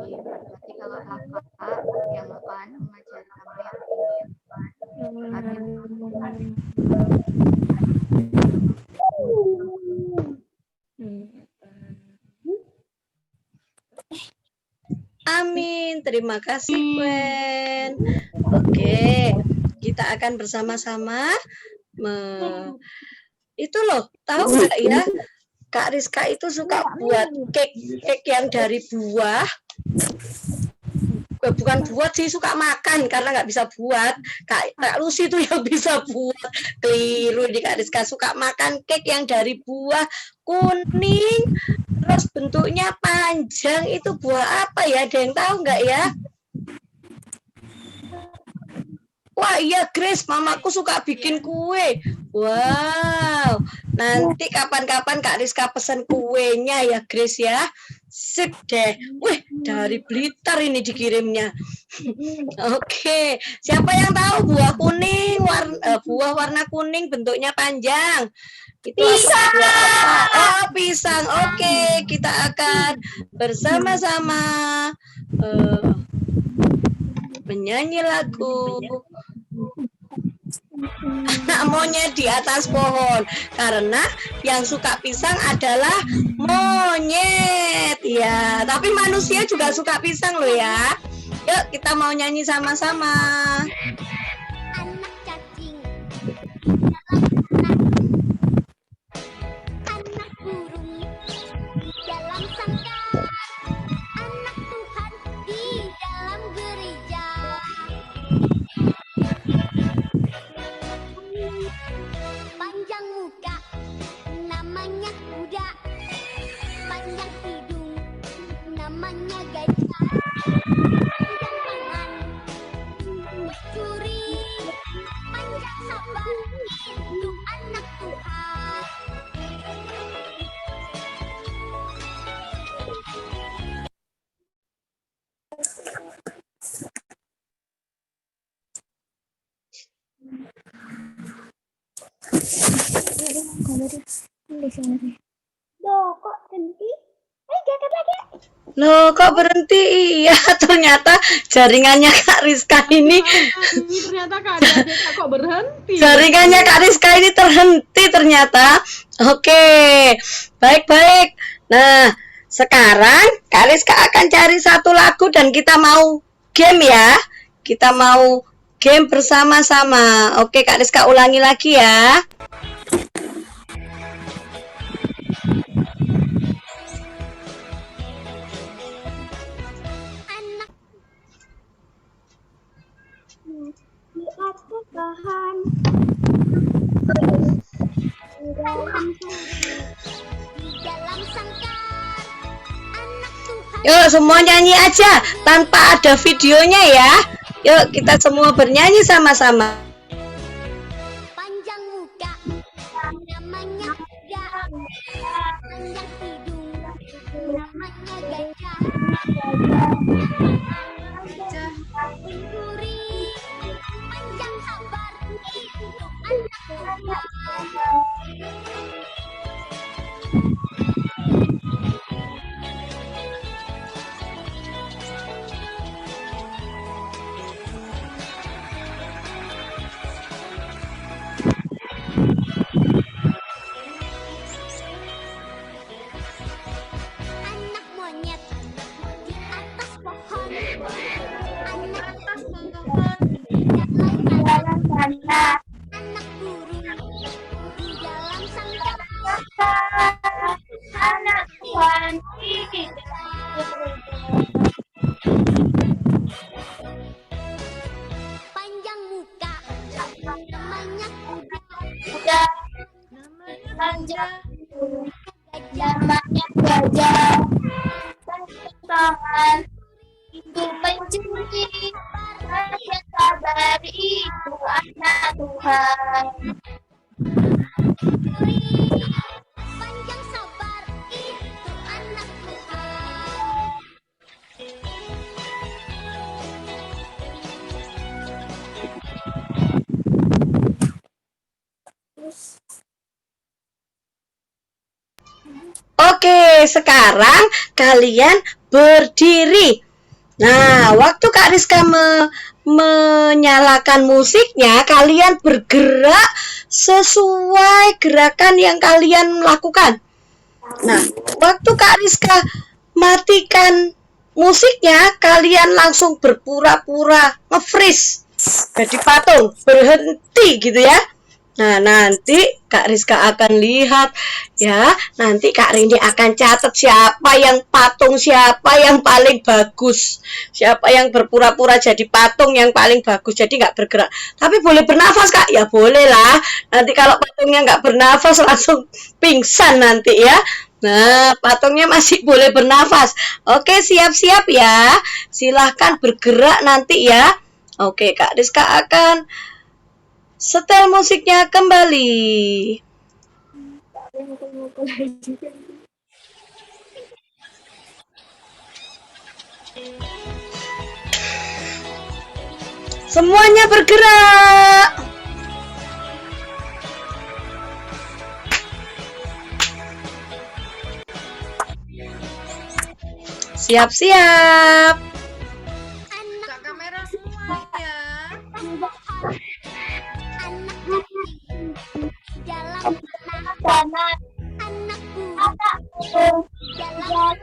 Nanti kalau kakak yang ngajari kamu yang Amin, terima kasih Gwen. Oke, kita akan bersama-sama itu loh, tahu nggak ya, Kak Rizka itu suka buat cake yang dari buah. Bukan buat sih, suka makan karena nggak bisa buat. Kak Lucy itu yang bisa buat. Keliru di Kak Rizka, suka makan cake yang dari buah kuning, terus bentuknya panjang. Itu buah apa ya? Ada yang tahu nggak ya? Wah iya Grace, mamaku suka bikin kue. Wow, nanti kapan-kapan Kak Rizka pesen kuenya ya Grace ya. Sip deh. Wih, dari Blitar ini dikirimnya. Oke, siapa yang tahu buah kuning, buah warna kuning bentuknya panjang? Itu pisang. Apa? Oh, pisang. Oke, kita akan bersama-sama menyanyi lagu anak monyet di atas pohon, karena yang suka pisang adalah monyet ya, tapi manusia juga suka pisang loh ya. Yuk kita mau nyanyi sama-sama. Loh, kok berhenti? Diangkat lagi. Loh, kok berhenti? Iya, ternyata jaringannya Kak Rizka ini. Ternyata Kak Rizka kok berhenti. Jaringannya Kak Rizka ini terhenti ternyata. Oke, baik-baik. Nah, sekarang Kak Rizka akan cari satu lagu dan kita mau game ya. Kita mau game bersama-sama. Oke, Kak Rizka ulangi lagi ya. Bahan Yuk semua nyanyi aja tanpa ada videonya ya. Yuk kita semua bernyanyi sama-sama. Panjang muka, namanya kuda. Panjang hidung, namanya gajah. Pencuri, panjang sabar, itu anak kuda. Anak monyet di atas pohon. Anak atas pohon dalam sana. Anak burung di dalam sangkar. Anak Tuhan di panjang muka, namanya kuda. Namanya panjang. Namanya gajah. Tangan itu pencuri, rakyat sabar itu anak Tuhan. Panjang sabar itu anak Tuhan. Oke, sekarang kalian berdiri. Nah, waktu Kak Rizka menyalakan musiknya, kalian bergerak sesuai gerakan yang kalian lakukan. Nah, waktu Kak Rizka matikan musiknya, kalian langsung berpura-pura nge-freeze. Jadi patung, berhenti gitu ya. Nah, nanti Kak Rizka akan lihat ya. Nanti Kak Rini akan catat siapa yang patung, siapa yang paling bagus. Siapa yang berpura-pura jadi patung yang paling bagus. Jadi nggak bergerak. Tapi boleh bernafas, Kak? Ya boleh lah. Nanti kalau patungnya nggak bernafas langsung pingsan nanti ya. Nah, patungnya masih boleh bernafas. Oke, siap-siap ya. Silahkan bergerak nanti ya. Oke, Kak Rizka akan setel musiknya kembali. Semuanya bergerak. Siap-siap. Buka kamera semuanya. Dalam sana anakku dalam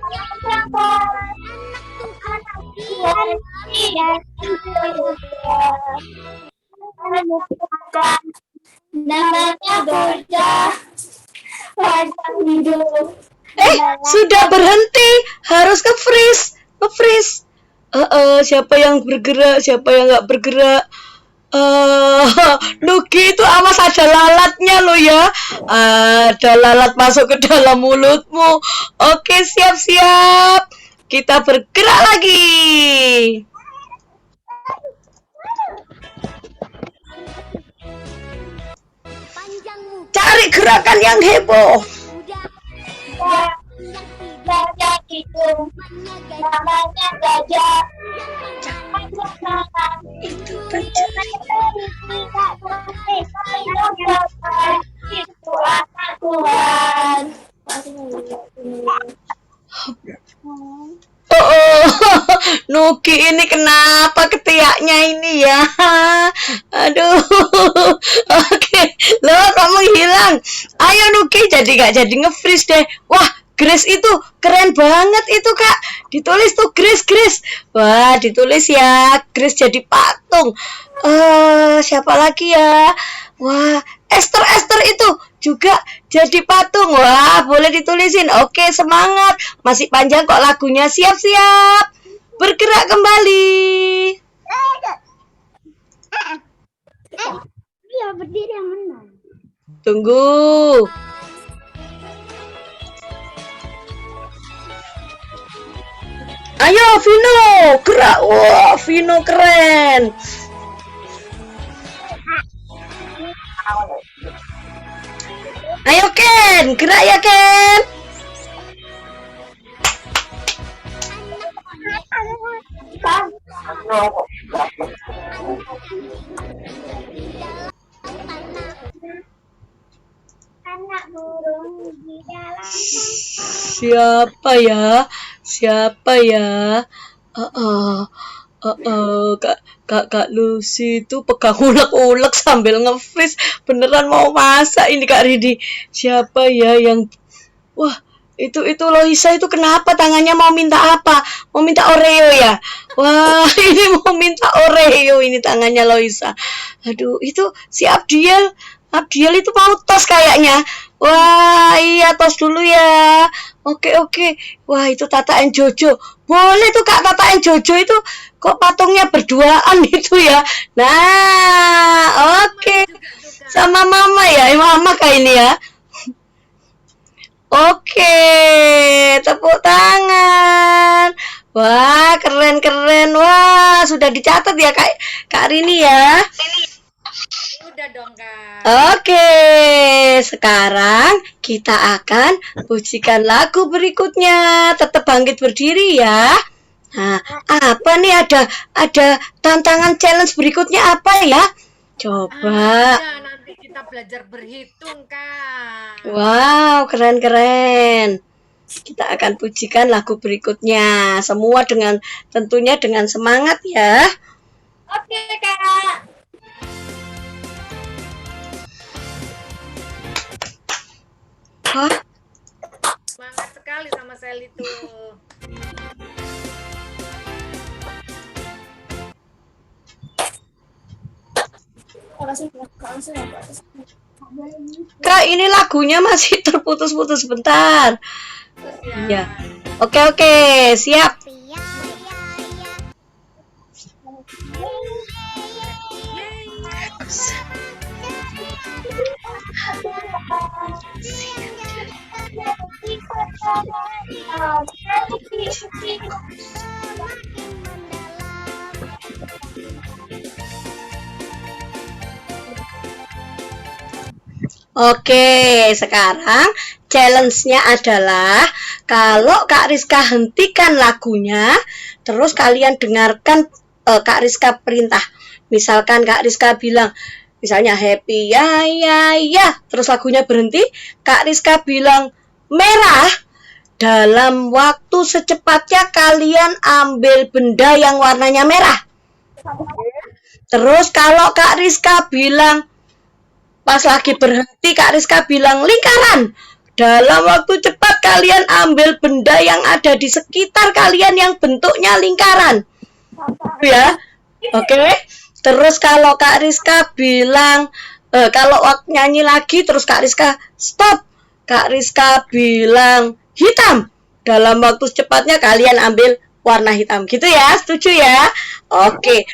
namanya Borja panjang hidup. Sudah berhenti, harus ke freeze. Siapa yang bergerak, siapa yang nggak bergerak? Nugi itu awas ada lalatnya lo ya. Ada lalat masuk ke dalam mulutmu. Oke, siap-siap. Kita bergerak lagi. Cari gerakan yang heboh. Gajah itu namanya gajah. Itu itu anak Tuhan. Nugi ini kenapa ketiaknya ini ya? Aduh. Oke, loh kamu hilang. Ayo Nugi, gak jadi nge-freeze deh. Wah, Grace itu keren banget itu Kak. Ditulis tuh Grace. Wah, ditulis ya. Grace jadi patung. Siapa lagi ya? Wah, Esther itu juga jadi patung. Wah, boleh ditulisin. Oke, semangat. Masih panjang kok lagunya. Siap-siap. Bergerak kembali. Iya, berdiri yang menang. Tunggu. Ayo Vino, gerak. Wah, Vino keren. Ayo Ken, gerak ya Ken. Anak burung di dalam. Siapa ya? Kak Lucy itu pegang ulek-ulek sambil nge-freeze. Beneran mau masak ini Kak Ridi. Siapa ya yang... Wah, itu Loisa itu kenapa tangannya mau minta apa? Mau minta Oreo ya? Wah, ini mau minta Oreo ini tangannya Loisa. Aduh, itu si Abdiel itu mau tos kayaknya. Wah, iya tos dulu ya. Oke. Wah, itu Tata and Jojo. Boleh tuh Kak, Tata and Jojo itu kok patungnya berduaan itu ya. Nah, oke. Sama Mama ya, Mama kayak ini ya. Oke, tepuk tangan. Wah, keren. Wah, sudah dicatat ya Kak Rini ya. Udah dong Kak. Oke, sekarang kita akan pujikan lagu berikutnya. Tetap bangkit berdiri ya. Nah, apa nih ada tantangan challenge berikutnya apa ya? Coba. Nanti kita belajar berhitung Kak. Wow, keren. Kita akan pujikan lagu berikutnya. Semua tentunya dengan semangat ya. Oke, Kak. Hah? Semangat sekali sama Sally tuh. Kak, ini lagunya masih terputus-putus bentar. Ya. Oke, siap. Oke, sekarang challenge-nya adalah kalau Kak Rizka hentikan lagunya, terus kalian dengarkan Kak Rizka perintah. Misalkan Kak Rizka bilang, misalnya happy ya, terus lagunya berhenti, Kak Rizka bilang merah. Dalam waktu secepatnya kalian ambil benda yang warnanya merah. Terus kalau Kak Rizka bilang pas lagi berhenti, Kak Rizka bilang lingkaran. Dalam waktu cepat kalian ambil benda yang ada di sekitar kalian yang bentuknya lingkaran. Ya, oke. Terus kalau Kak Rizka bilang, kalau nyanyi lagi, terus Kak Rizka stop. Kak Rizka bilang hitam. Dalam waktu secepatnya kalian ambil warna hitam. Gitu ya, setuju ya? Oke.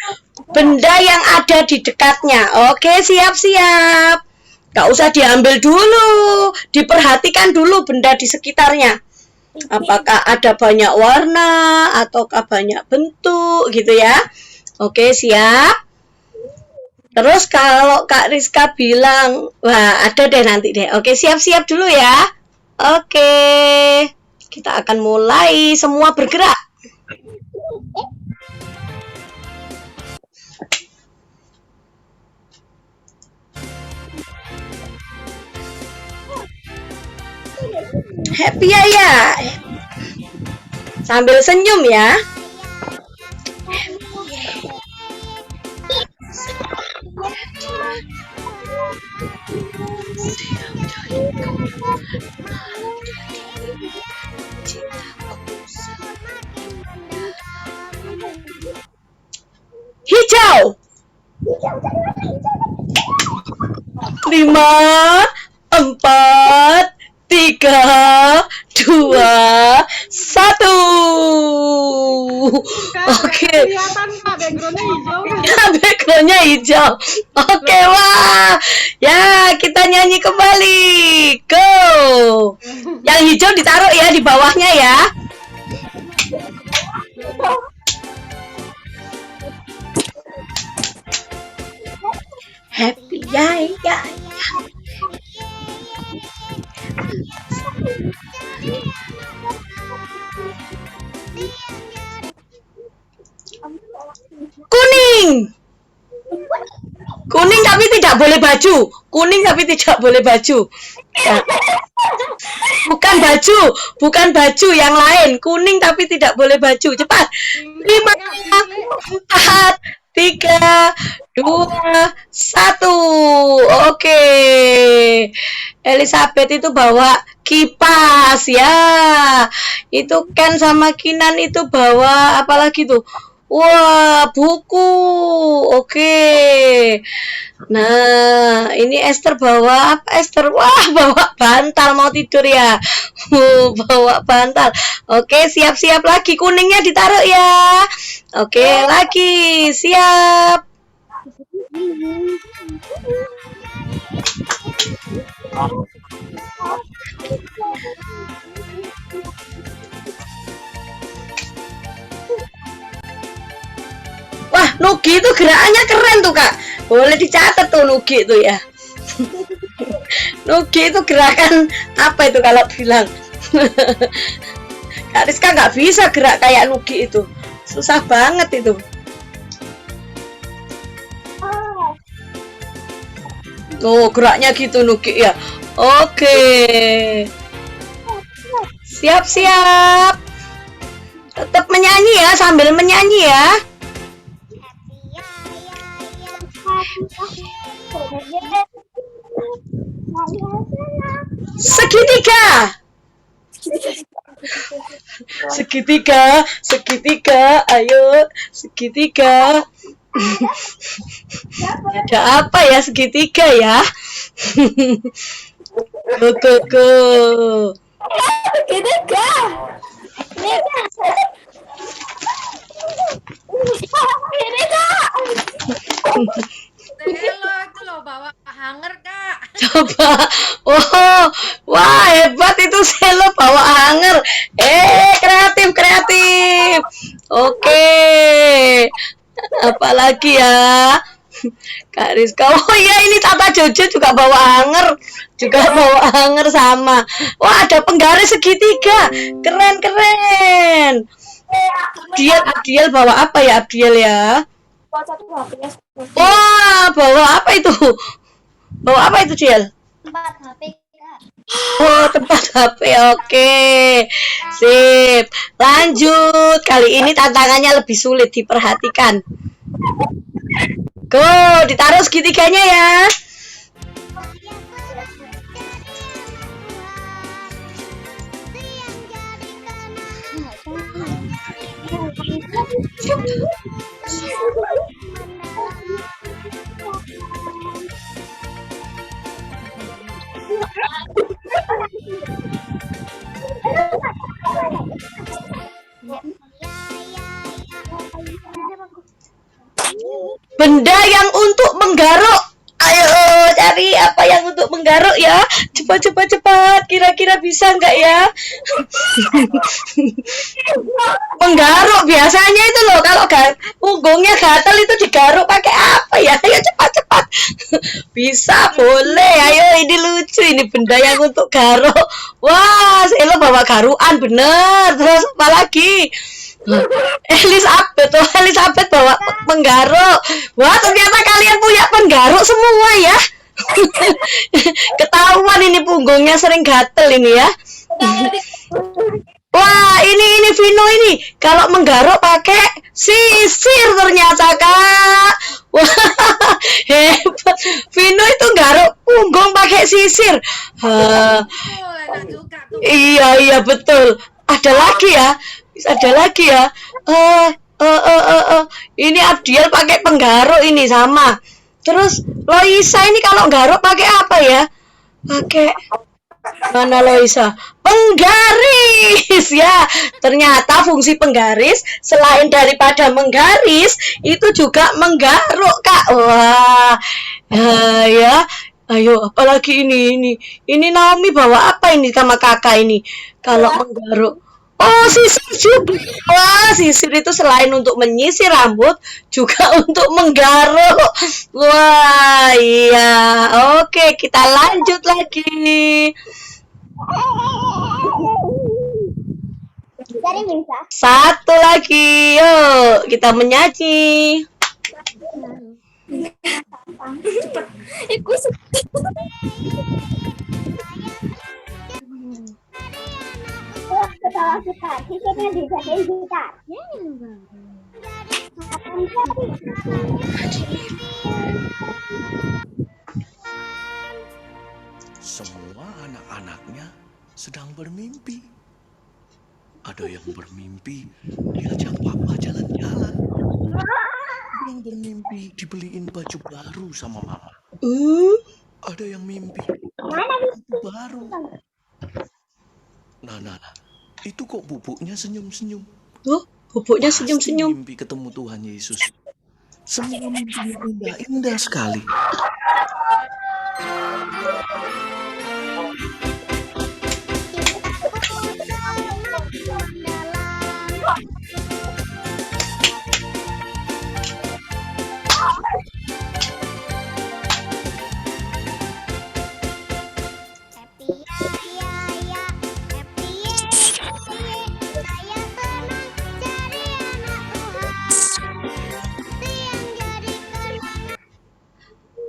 Benda yang ada di dekatnya. Oke, siap-siap. Gak usah diambil dulu, diperhatikan dulu benda di sekitarnya. Apakah ada banyak warna, ataukah banyak bentuk, gitu ya. Oke, siap. Terus kalau Kak Rizka bilang, wah ada deh nanti deh. Oke, siap-siap dulu ya. Oke, kita akan mulai, semua bergerak. Happy ya. Sambil senyum ya. Hijau. 5, 4, 3, 2, 1. Oke. Kelihatan Kak, backgroundnya hijau. Backgroundnya hijau. Oke, wah. Ya, kita nyanyi kembali. Go. Yang hijau ditaruh ya di bawahnya ya. Happy ya. Kuning tapi tidak boleh baju. Kuning tapi tidak boleh baju. Ya. Bukan baju yang lain. Kuning tapi tidak boleh baju. Cepat. 5, 4, 3, 2, 1. Oke. Elizabeth itu bawa kipas ya. Itu Ken sama Kinan itu bawa apalagi tuh? Wah, buku. Oke. Nah, ini Esther bawa apa Esther? Wah, bawa bantal mau tidur ya. Bawa bantal. Oke, siap-siap lagi. Kuningnya ditaruh ya. Oke, lagi. Siap. Wah, Nugi itu gerakannya keren tuh, Kak. Boleh dicatat tuh Nugi itu ya. Nugi itu gerakan apa itu kalau bilang? Kak Rizka nggak bisa gerak kayak Nugi itu. Susah banget itu. Oh, geraknya gitu Nugi ya. Oke. Siap-siap. Tetap menyanyi ya, sambil menyanyi ya. Segitiga. Segitiga, segitiga, ayo segitiga. Ada apa ya segitiga ya? Go. Segitiga. Selo itu loh bawa hanger kak. Coba. Oh, wah hebat itu Selo bawa hanger. Kreatif. Oke. Apalagi ya? Kak Rizka. Oh iya, ini Tata Jojo juga bawa hanger. Sama. Wah, ada penggaris segitiga. Keren. Abdiel bawa apa ya Abdiel ya? Wah, bawa apa itu? Diel? Tempat HP, Kak. Oh, tempat HP. Oke. Sip. Lanjut. Kali ini tantangannya lebih sulit, diperhatikan. Go, ditaruh segitiganya ya. Benda yang untuk menggaruk. Ayo cari apa yang untuk menggaruk ya. Cepat. Kira-kira bisa nggak ya? Menggaruk biasanya itu loh, kalau punggungnya gatal itu digaruk pakai apa ya? Ayo cepat. Bisa, boleh. Ayo, ini lucu, ini benda yang untuk garuk. Wah, Selo bawa garukan, bener. Terus apa lagi? Elizabeth bawa penggaruk. Wah, ternyata kalian punya penggaruk semua ya. Ketahuan ini punggungnya sering gatel ini ya. Wah, ini Vino ini kalau menggaruk pakai sisir ternyata, Kak. Wah, hebat. Vino itu garuk punggung pakai sisir. Enak juga tuh. Iya betul. Ada lagi ya. Ini Abdiel pakai penggaruk ini sama. Terus Loisa ini kalau garuk pakai apa ya? Mana Loisa? Penggaris ya. Ternyata fungsi penggaris selain daripada menggaris itu juga menggaruk, Kak. Wah. Ya. Ayo, apalagi ini. Ini Naomi bawa apa ini sama kakak ini? Kalau menggaruk. Oh, sisir juga. Wah, sisir itu selain untuk menyisir rambut, juga untuk menggaruk. Wah, iya. Oke, kita lanjut lagi. Cari bisa. Satu lagi, yuk kita menyanyi. Ketawa gitar, sisirnya dijadiin gitar. Semua anak-anaknya sedang bermimpi. Ada yang bermimpi diajak papa jalan-jalan. Ada yang bermimpi dibeliin baju baru sama mama. Ada yang mimpi baju baru. Nah, itu kok bubuknya senyum-senyum. Oh, bubuknya senyum-senyum. Pasti mimpi ketemu Tuhan Yesus. Semua mimpinya indah sekali.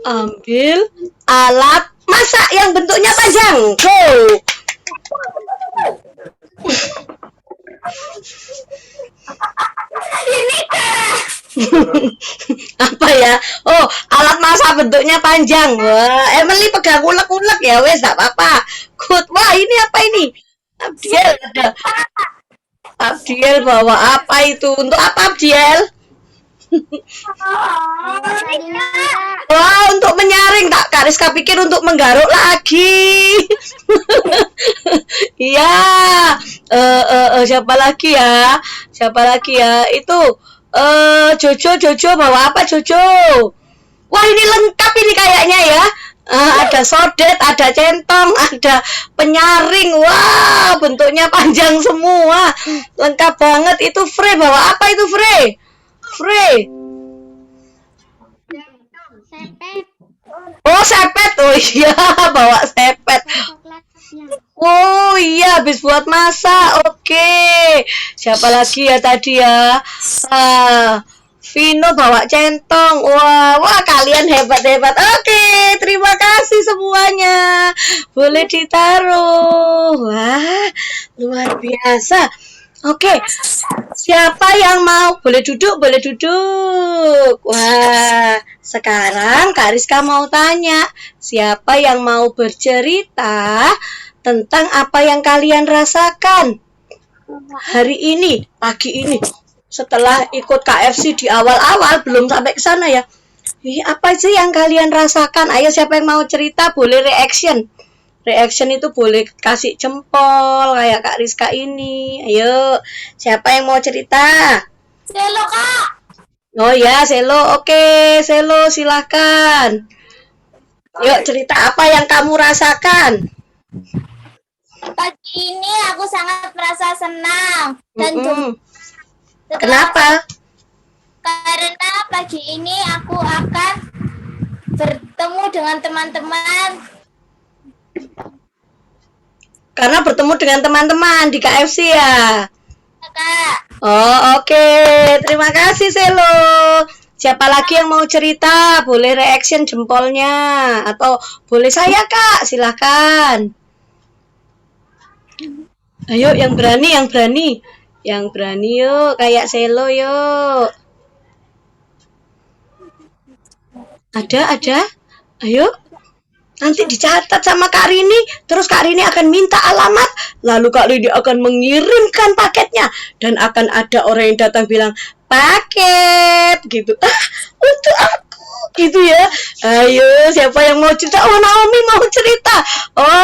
Ambil alat masak yang bentuknya panjang. Go. Apa ya? Oh, alat masak bentuknya panjang. Wah, Emily pegang ulek-ulek ya, wes gak apa-apa. Good. Wah, ini apa ini? Abdiel ada. Abdiel bawa apa itu? Untuk apa Abdiel? Wah, untuk menyaring. Tak Kak Rizka pikir untuk menggaruk lagi. Iya. Siapa lagi ya? Siapa lagi ya? Itu Jojo bawa apa Jojo? Wah, ini lengkap ini kayaknya ya. Ada sodet, ada centong, ada penyaring. Wah, bentuknya panjang semua. Lengkap banget. Itu Frey bawa apa itu Frey? Frey. Sepet. Oh, sepet. Oh iya, bawa sepet. Coklatnya. Oh iya, habis buat masak. Oke. Siapa lagi ya tadi ya? Vino bawa centong. Wah, kalian hebat-hebat. Oke, terima kasih semuanya. Boleh ditaruh. Wah, luar biasa. Oke, siapa yang mau? Boleh duduk, boleh duduk. Wah, sekarang Kak Rizka mau tanya, siapa yang mau bercerita tentang apa yang kalian rasakan hari ini, pagi ini, setelah ikut KFC di awal-awal, belum sampai ke sana ya. Apa sih yang kalian rasakan? Ayo, siapa yang mau cerita, boleh reaction. Reaction itu boleh kasih jempol kayak Kak Rizka ini. Ayo, siapa yang mau cerita? Selo, Kak. Oh ya, Selo. Oke, Selo silahkan. Yuk, cerita apa yang kamu rasakan? Pagi ini aku sangat merasa senang dan Kenapa? karena pagi ini aku akan bertemu dengan teman-teman. Karena bertemu dengan teman-teman di KFC ya? Kak. Oh, oke. Terima kasih, Selo. Siapa lagi yang mau cerita? Boleh reaction jempolnya. Atau boleh saya, Kak. Silahkan. Ayo, yang berani, yang berani. Yang berani yuk. Kayak Selo yuk. Ada? Ayo. Nanti dicatat sama Kak Rini, terus Kak Rini akan minta alamat, lalu Kak Rini akan mengirimkan paketnya, dan akan ada orang yang datang bilang, paket, gitu. Untuk aku, gitu ya. Ayo, siapa yang mau cerita? Oh, Naomi mau cerita.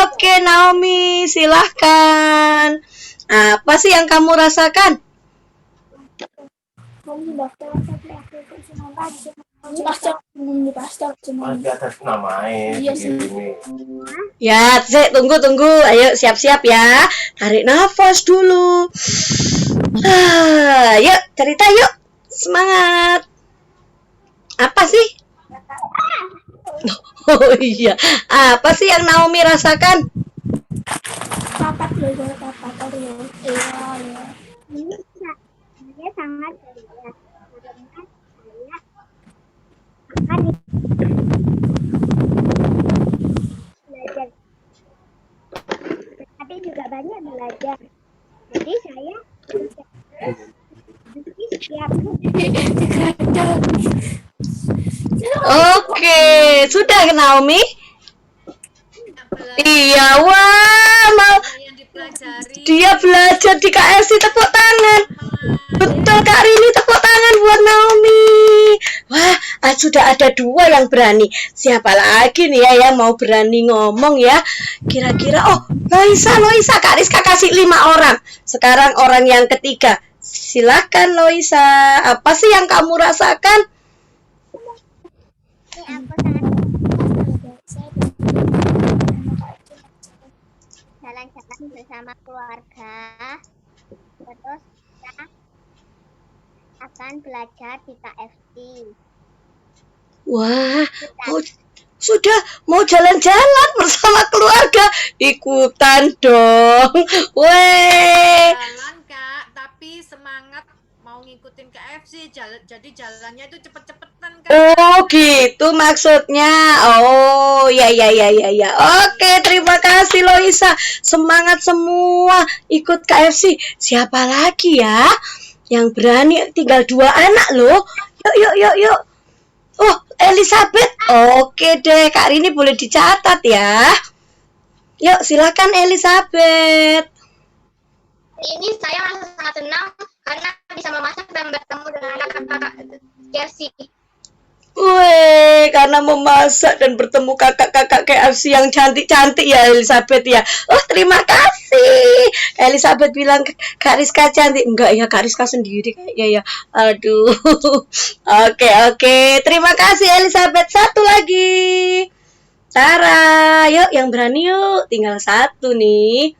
Oke, Naomi, silahkan. Apa sih yang kamu rasakan? Di atas namanya begini. Ya, tunggu. Ayo, siap-siap ya. Tarik nafas dulu. Yuk, cerita yuk. Semangat. Apa sih? Oh iya. Apa sih yang Naomi rasakan? Saya sangat ceria karena saya akan belajar, tapi juga banyak belajar. Jadi saya siap. Oke, sudah Naomi? Apalagi Iya, wah, mau yang dipelajari. dia belajar di KFC, tepuk tangan. Betul Kak Rini, tepuk tangan buat Naomi. Wah, sudah ada 2 yang berani. Siapa lagi nih ya yang mau berani ngomong ya? Kira-kira, oh, Loisa, Kak Rizka kasih 5 orang. Sekarang orang yang ketiga. Silakan Loisa, apa sih yang kamu rasakan? Jalan-jalan bersama keluarga, terus kita akan belajar di KFC. Wah, sudah mau jalan-jalan bersama keluarga, ikutan dong. Weh. Jalan Kak, tapi semangat mau mau ngikutin KFC, jadi jalannya itu cepet-cepetan Kak. Oh gitu maksudnya. Oh ya ya ya ya ya. Oke, terima kasih Loisa. Semangat semua ikut KFC. Siapa lagi ya yang berani? Tinggal 2 anak loh. Yuk yuk yuk yuk. Oh, Elizabeth. Oke deh, Kak Rini boleh dicatat ya. Yuk, silakan Elizabeth. Ini saya merasa sangat senang karena bisa memasak dan bertemu dengan kakak-kakak KFC. Wih, karena memasak dan bertemu kakak-kakak KFC yang cantik-cantik ya Elizabeth ya. Oh, terima kasih. Elizabeth bilang Kak Rizka cantik. Enggak ya, Kak Rizka sendiri kayaknya ya. Aduh. Oke. Terima kasih Elizabeth. Satu lagi. Tara, yuk yang berani yuk. Tinggal 1 nih.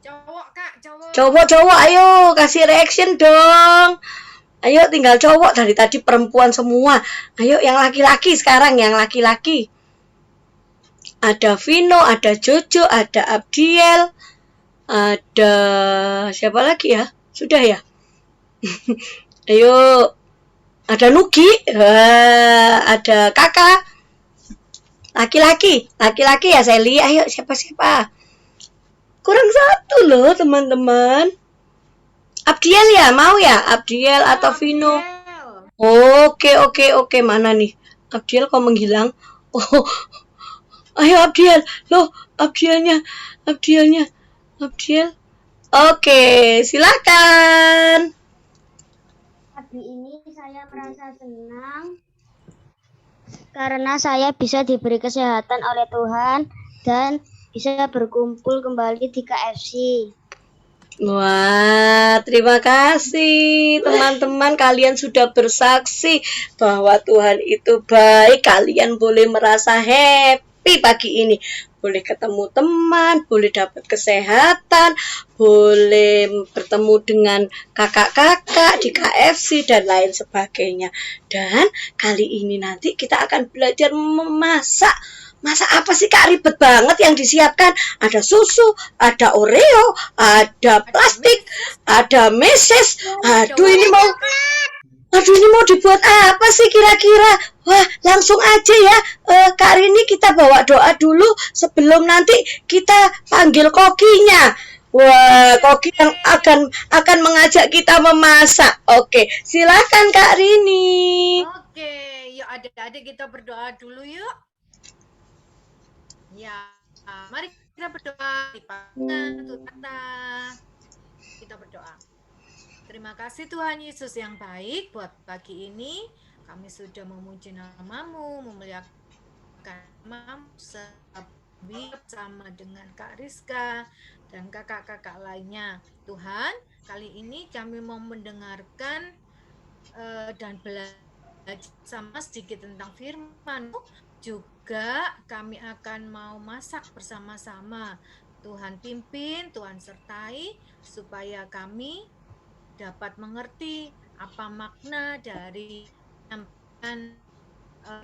Cowok Kak, cowok. Cowok, ayo kasih reaction dong. Ayo tinggal cowok, dari tadi perempuan semua. Ayo yang laki-laki sekarang, yang laki-laki. Ada Vino, ada Jojo, ada Abdiel, ada siapa lagi ya? Sudah ya? Ayo. Ada Nugi, ada Kakak. Laki-laki ya Sally. Ayo siapa? Kurang 1 loh teman-teman. Abdiel ya, mau ya? Abdiel atau Vino? Oke. Mana nih? Abdiel kok menghilang? Oh, ayo Abdiel. Loh, Abdiel. Oke, silakan. Pagi ini saya merasa senang karena saya bisa diberi kesehatan oleh Tuhan dan bisa berkumpul kembali di KFC. Wah, terima kasih teman-teman, kalian sudah bersaksi bahwa Tuhan itu baik. Kalian boleh merasa happy pagi ini. Boleh ketemu teman, boleh dapat kesehatan, boleh bertemu dengan kakak-kakak di KFC dan lain sebagainya. Dan kali ini nanti kita akan belajar memasak. Masak apa sih Kak? Ribet banget yang disiapkan. Ada susu, ada Oreo, ada plastik, ada meses. Aduh ini mau dibuat apa sih kira-kira? Wah, langsung aja ya. Kak Rini kita bawa doa dulu sebelum nanti kita panggil kokinya. Wah, koki yang akan mengajak kita memasak. Oke, silakan Kak Rini. Oke, yuk adik-adik kita berdoa dulu yuk. Ya, mari kita berdoa di Tuhan kita berdoa. Terima kasih Tuhan Yesus yang baik buat pagi ini. Kami sudah memuji nama-Mu, memuliakan nama-Mu bersama dengan Kak Rizka dan kakak-kakak lainnya. Tuhan, kali ini kami mau mendengarkan dan belajar sama sedikit tentang firman-Mu. Juga kami akan mau masak bersama-sama. Tuhan pimpin, Tuhan sertai, supaya kami dapat mengerti apa makna dari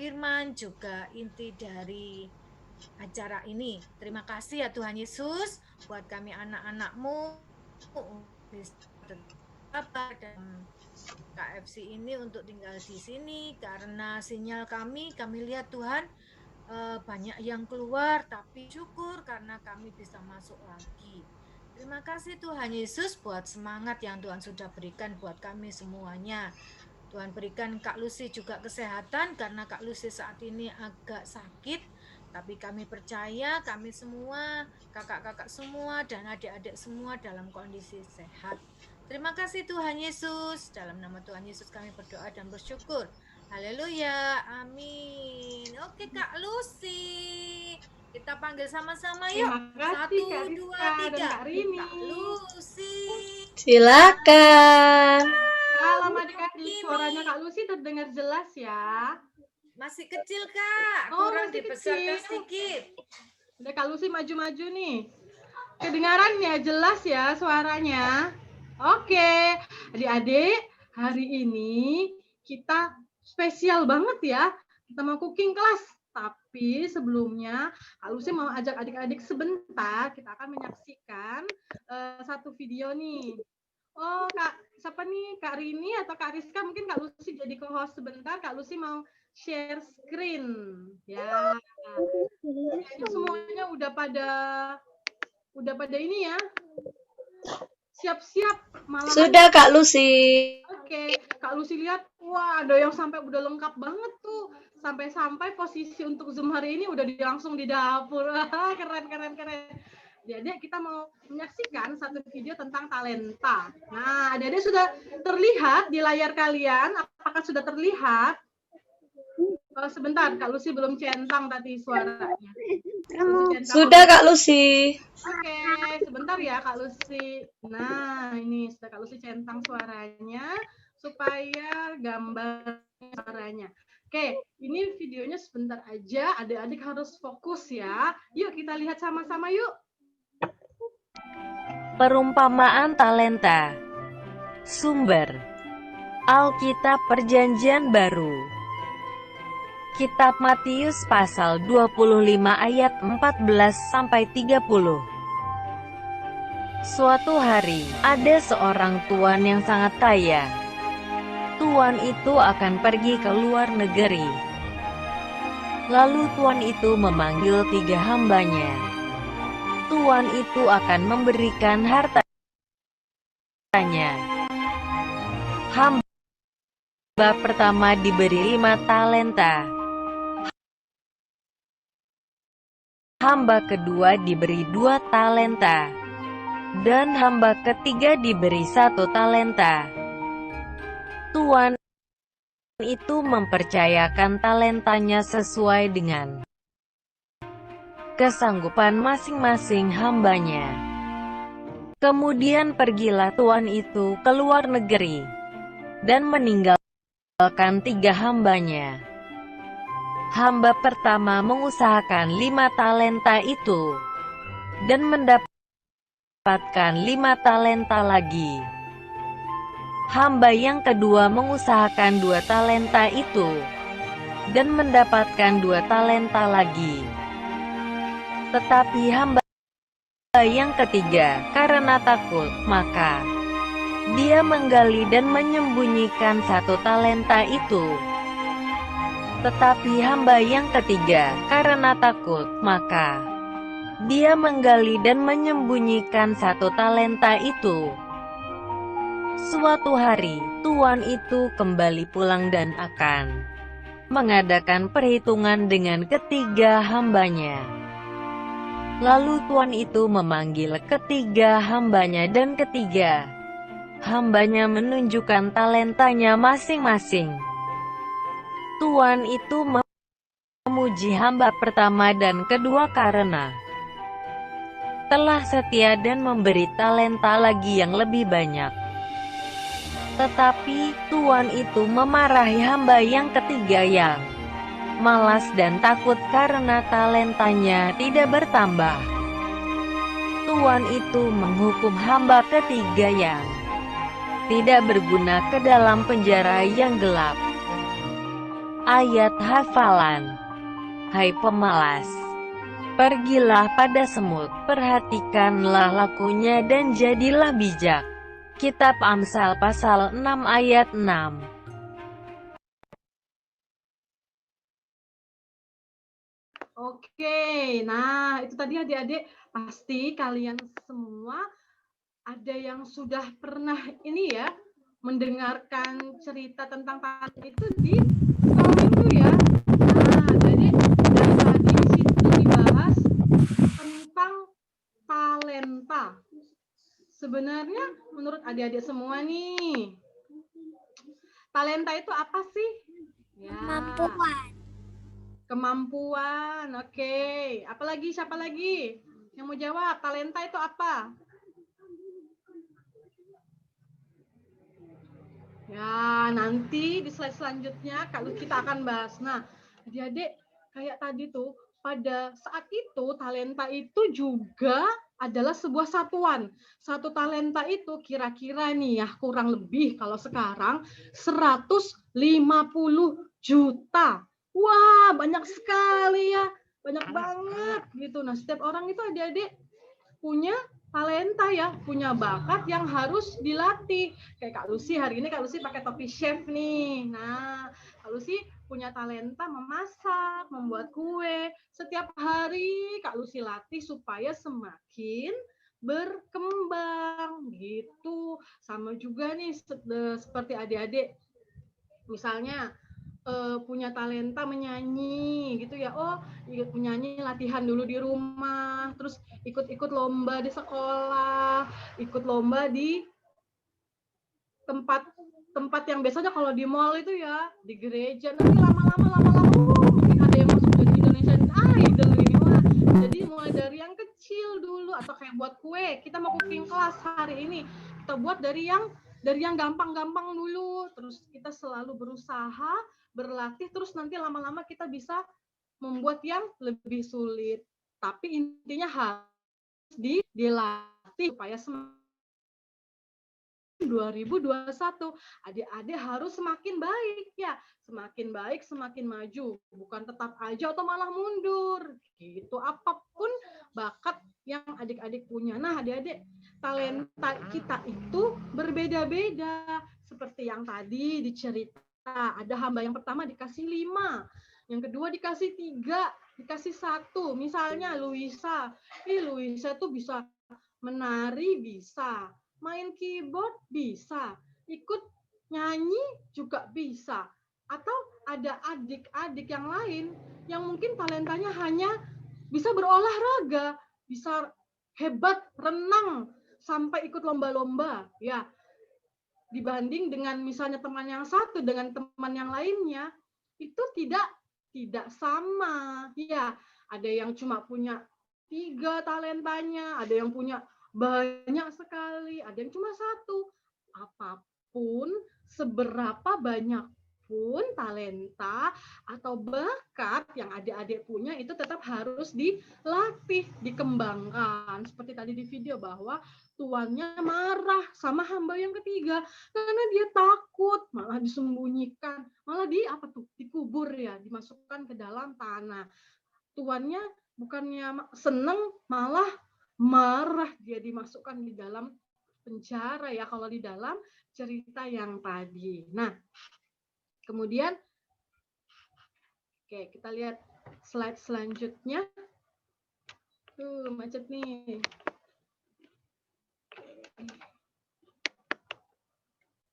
firman, juga inti dari acara ini. Terima kasih ya Tuhan Yesus, buat kami anak-anak-Mu, bisa tetap dan KFC ini untuk tinggal di sini karena sinyal kami lihat Tuhan banyak yang keluar, tapi syukur karena kami bisa masuk lagi. Terima kasih Tuhan Yesus buat semangat yang Tuhan sudah berikan buat kami semuanya. Tuhan berikan Kak Lucy juga kesehatan karena Kak Lucy saat ini agak sakit, tapi kami percaya kami semua, kakak-kakak semua dan adik-adik semua dalam kondisi sehat. Terima kasih Tuhan Yesus. Dalam nama Tuhan Yesus kami berdoa dan bersyukur. Haleluya. Amin. Oke Kak Lucy. Kita panggil sama-sama yuk. Terima kasih 1, 2, Kak Rizka dan 3. Kak Rini. Kak Lucy. Silakan. Salam adik-adik. Suaranya Kak Lucy terdengar jelas ya. Masih kecil Kak. Oh, Kurang masih dibesarkan kecil. sedikit. Udah Kak Lucy maju-maju nih. Kedengarannya jelas ya suaranya. Oke, adik-adik, hari ini kita spesial banget ya. Kita mau cooking class. Tapi sebelumnya, Kak Lucy mau ajak adik-adik sebentar. Kita akan menyaksikan satu video nih. Oh, siapa nih? Kak Rini atau Kak Rizka? Mungkin Kak Lucy jadi co-host sebentar. Kak Lucy mau share screen. Ya. Semuanya udah pada ini ya. Siap-siap malam. Sudah Kak Lucy. Oke, Kak Lucy lihat, wah ada yang sampai udah lengkap banget tuh. Sampai-sampai posisi untuk Zoom hari ini udah langsung di dapur. Keren. Jadi kita mau menyaksikan satu video tentang talenta. Nah, adik-adik sudah terlihat di layar kalian? Apakah sudah terlihat? Sebentar, Kak Lucy belum centang tadi suaranya. Sudah Kak Lucy. Oke, sebentar ya Kak Lucy. Nah, ini sudah Kak Lucy centang suaranya supaya gambar suaranya. Oke, ini videonya sebentar aja. Adik-adik harus fokus ya. Yuk kita lihat sama-sama yuk. Perumpamaan talenta. Sumber Alkitab Perjanjian Baru. Kitab Matius pasal 25 ayat 14-30. Suatu hari, ada seorang tuan yang sangat kaya. Tuan itu akan pergi ke luar negeri. Lalu tuan itu memanggil 3 hambanya. Tuan itu akan memberikan hartanya. Hamba pertama diberi 5 talenta. Hamba kedua diberi 2 talenta. Dan hamba ketiga diberi 1 talenta. Tuan itu mempercayakan talentanya sesuai dengan kesanggupan masing-masing hambanya. Kemudian pergilah tuan itu ke luar negeri dan meninggalkan 3 hambanya. Hamba pertama mengusahakan 5 talenta itu dan mendapatkan 5 talenta lagi. Hamba yang kedua mengusahakan 2 talenta itu dan mendapatkan 2 talenta lagi. Tetapi hamba yang ketiga, karena takut, maka dia menggali dan menyembunyikan 1 talenta itu. Tetapi hamba yang ketiga, karena takut, maka dia menggali dan menyembunyikan 1 talenta itu. Suatu hari, tuan itu kembali pulang dan akan mengadakan perhitungan dengan ketiga hambanya. Lalu tuan itu memanggil ketiga hambanya dan ketiga hambanya menunjukkan talentanya masing-masing. Tuan itu memuji hamba pertama dan kedua karena telah setia dan memberi talenta lagi yang lebih banyak. Tetapi tuan itu memarahi hamba yang ketiga yang malas dan takut karena talentanya tidak bertambah. Tuan itu menghukum hamba ketiga yang tidak berguna ke dalam penjara yang gelap. Ayat hafalan. Hai pemalas, pergilah pada semut, perhatikanlah lakunya dan jadilah bijak. Kitab Amsal pasal 6 ayat 6. Oke, nah itu tadi adik-adik, pasti kalian semua ada yang sudah pernah ini ya, mendengarkan cerita tentang talenta itu di sekolah itu ya. Nah, jadi dari tadi di situ dibahas tentang talenta. Sebenarnya menurut adik-adik semua nih, talenta itu apa sih? Ya. Kemampuan. Oke. Apalagi siapa lagi yang mau jawab? Talenta itu apa? Ya, nanti di slide selanjutnya kalau kita akan bahas. Nah, adik-adik kayak tadi tuh, pada saat itu talenta itu juga adalah sebuah satuan. Satu talenta itu kira-kira nih ya, kurang lebih kalau sekarang 150 juta. Wah, banyak sekali ya. Banyak banget gitu. Nah, setiap orang itu adik-adik punya talenta ya, punya bakat yang harus dilatih. Kayak Kak Lucy, hari ini Kak Lucy pakai topi chef nih. Nah, Kak Lucy punya talenta memasak, membuat kue. Setiap hari Kak Lucy latih supaya semakin berkembang gitu. Sama juga nih seperti adik-adik, misalnya punya talenta menyanyi gitu ya. Oh, menyanyi latihan dulu di rumah, terus ikut-ikut lomba di sekolah, ikut lomba di tempat yang biasanya kalau di mall itu ya, di gereja. Nanti lama-lama ada yang masuk jadi Indonesian Idol ini wah. Jadi mulai dari yang kecil dulu, atau kayak buat kue, kita mau cooking class hari ini, kita buat dari yang gampang-gampang dulu, terus kita selalu berusaha berlatih, terus nanti lama-lama kita bisa membuat yang lebih sulit. Tapi intinya harus dilatih supaya 2021 adik-adik harus semakin baik ya, semakin baik, semakin maju, bukan tetap aja atau malah mundur gitu. Apapun bakat yang adik-adik punya. Nah, adik-adik, talenta kita itu berbeda-beda. Seperti yang tadi diceritakan, ada hamba yang pertama dikasih 5, yang kedua dikasih 3, dikasih 1. Misalnya Luisa, Luisa tuh bisa menari, bisa main keyboard, bisa ikut nyanyi juga bisa. Atau ada adik-adik yang lain yang mungkin talentanya hanya bisa berolahraga, bisa hebat renang sampai ikut lomba-lomba ya. Dibanding dengan misalnya teman yang satu dengan teman yang lainnya, itu tidak sama ya. Ada yang cuma punya 3 talentanya, ada yang punya banyak sekali, ada yang cuma 1. Apapun, seberapa banyak pun talenta atau bakat yang adik-adik punya, itu tetap harus dilatih, dikembangkan. Seperti tadi di video bahwa tuannya marah sama hamba yang ketiga karena dia takut, malah disembunyikan, malah dikubur ya, dimasukkan ke dalam tanah. Tuannya bukannya seneng, malah marah, dia dimasukkan di dalam penjara ya, kalau di dalam cerita yang tadi. Nah, kemudian oke, kita lihat slide selanjutnya. Tuh, macet nih.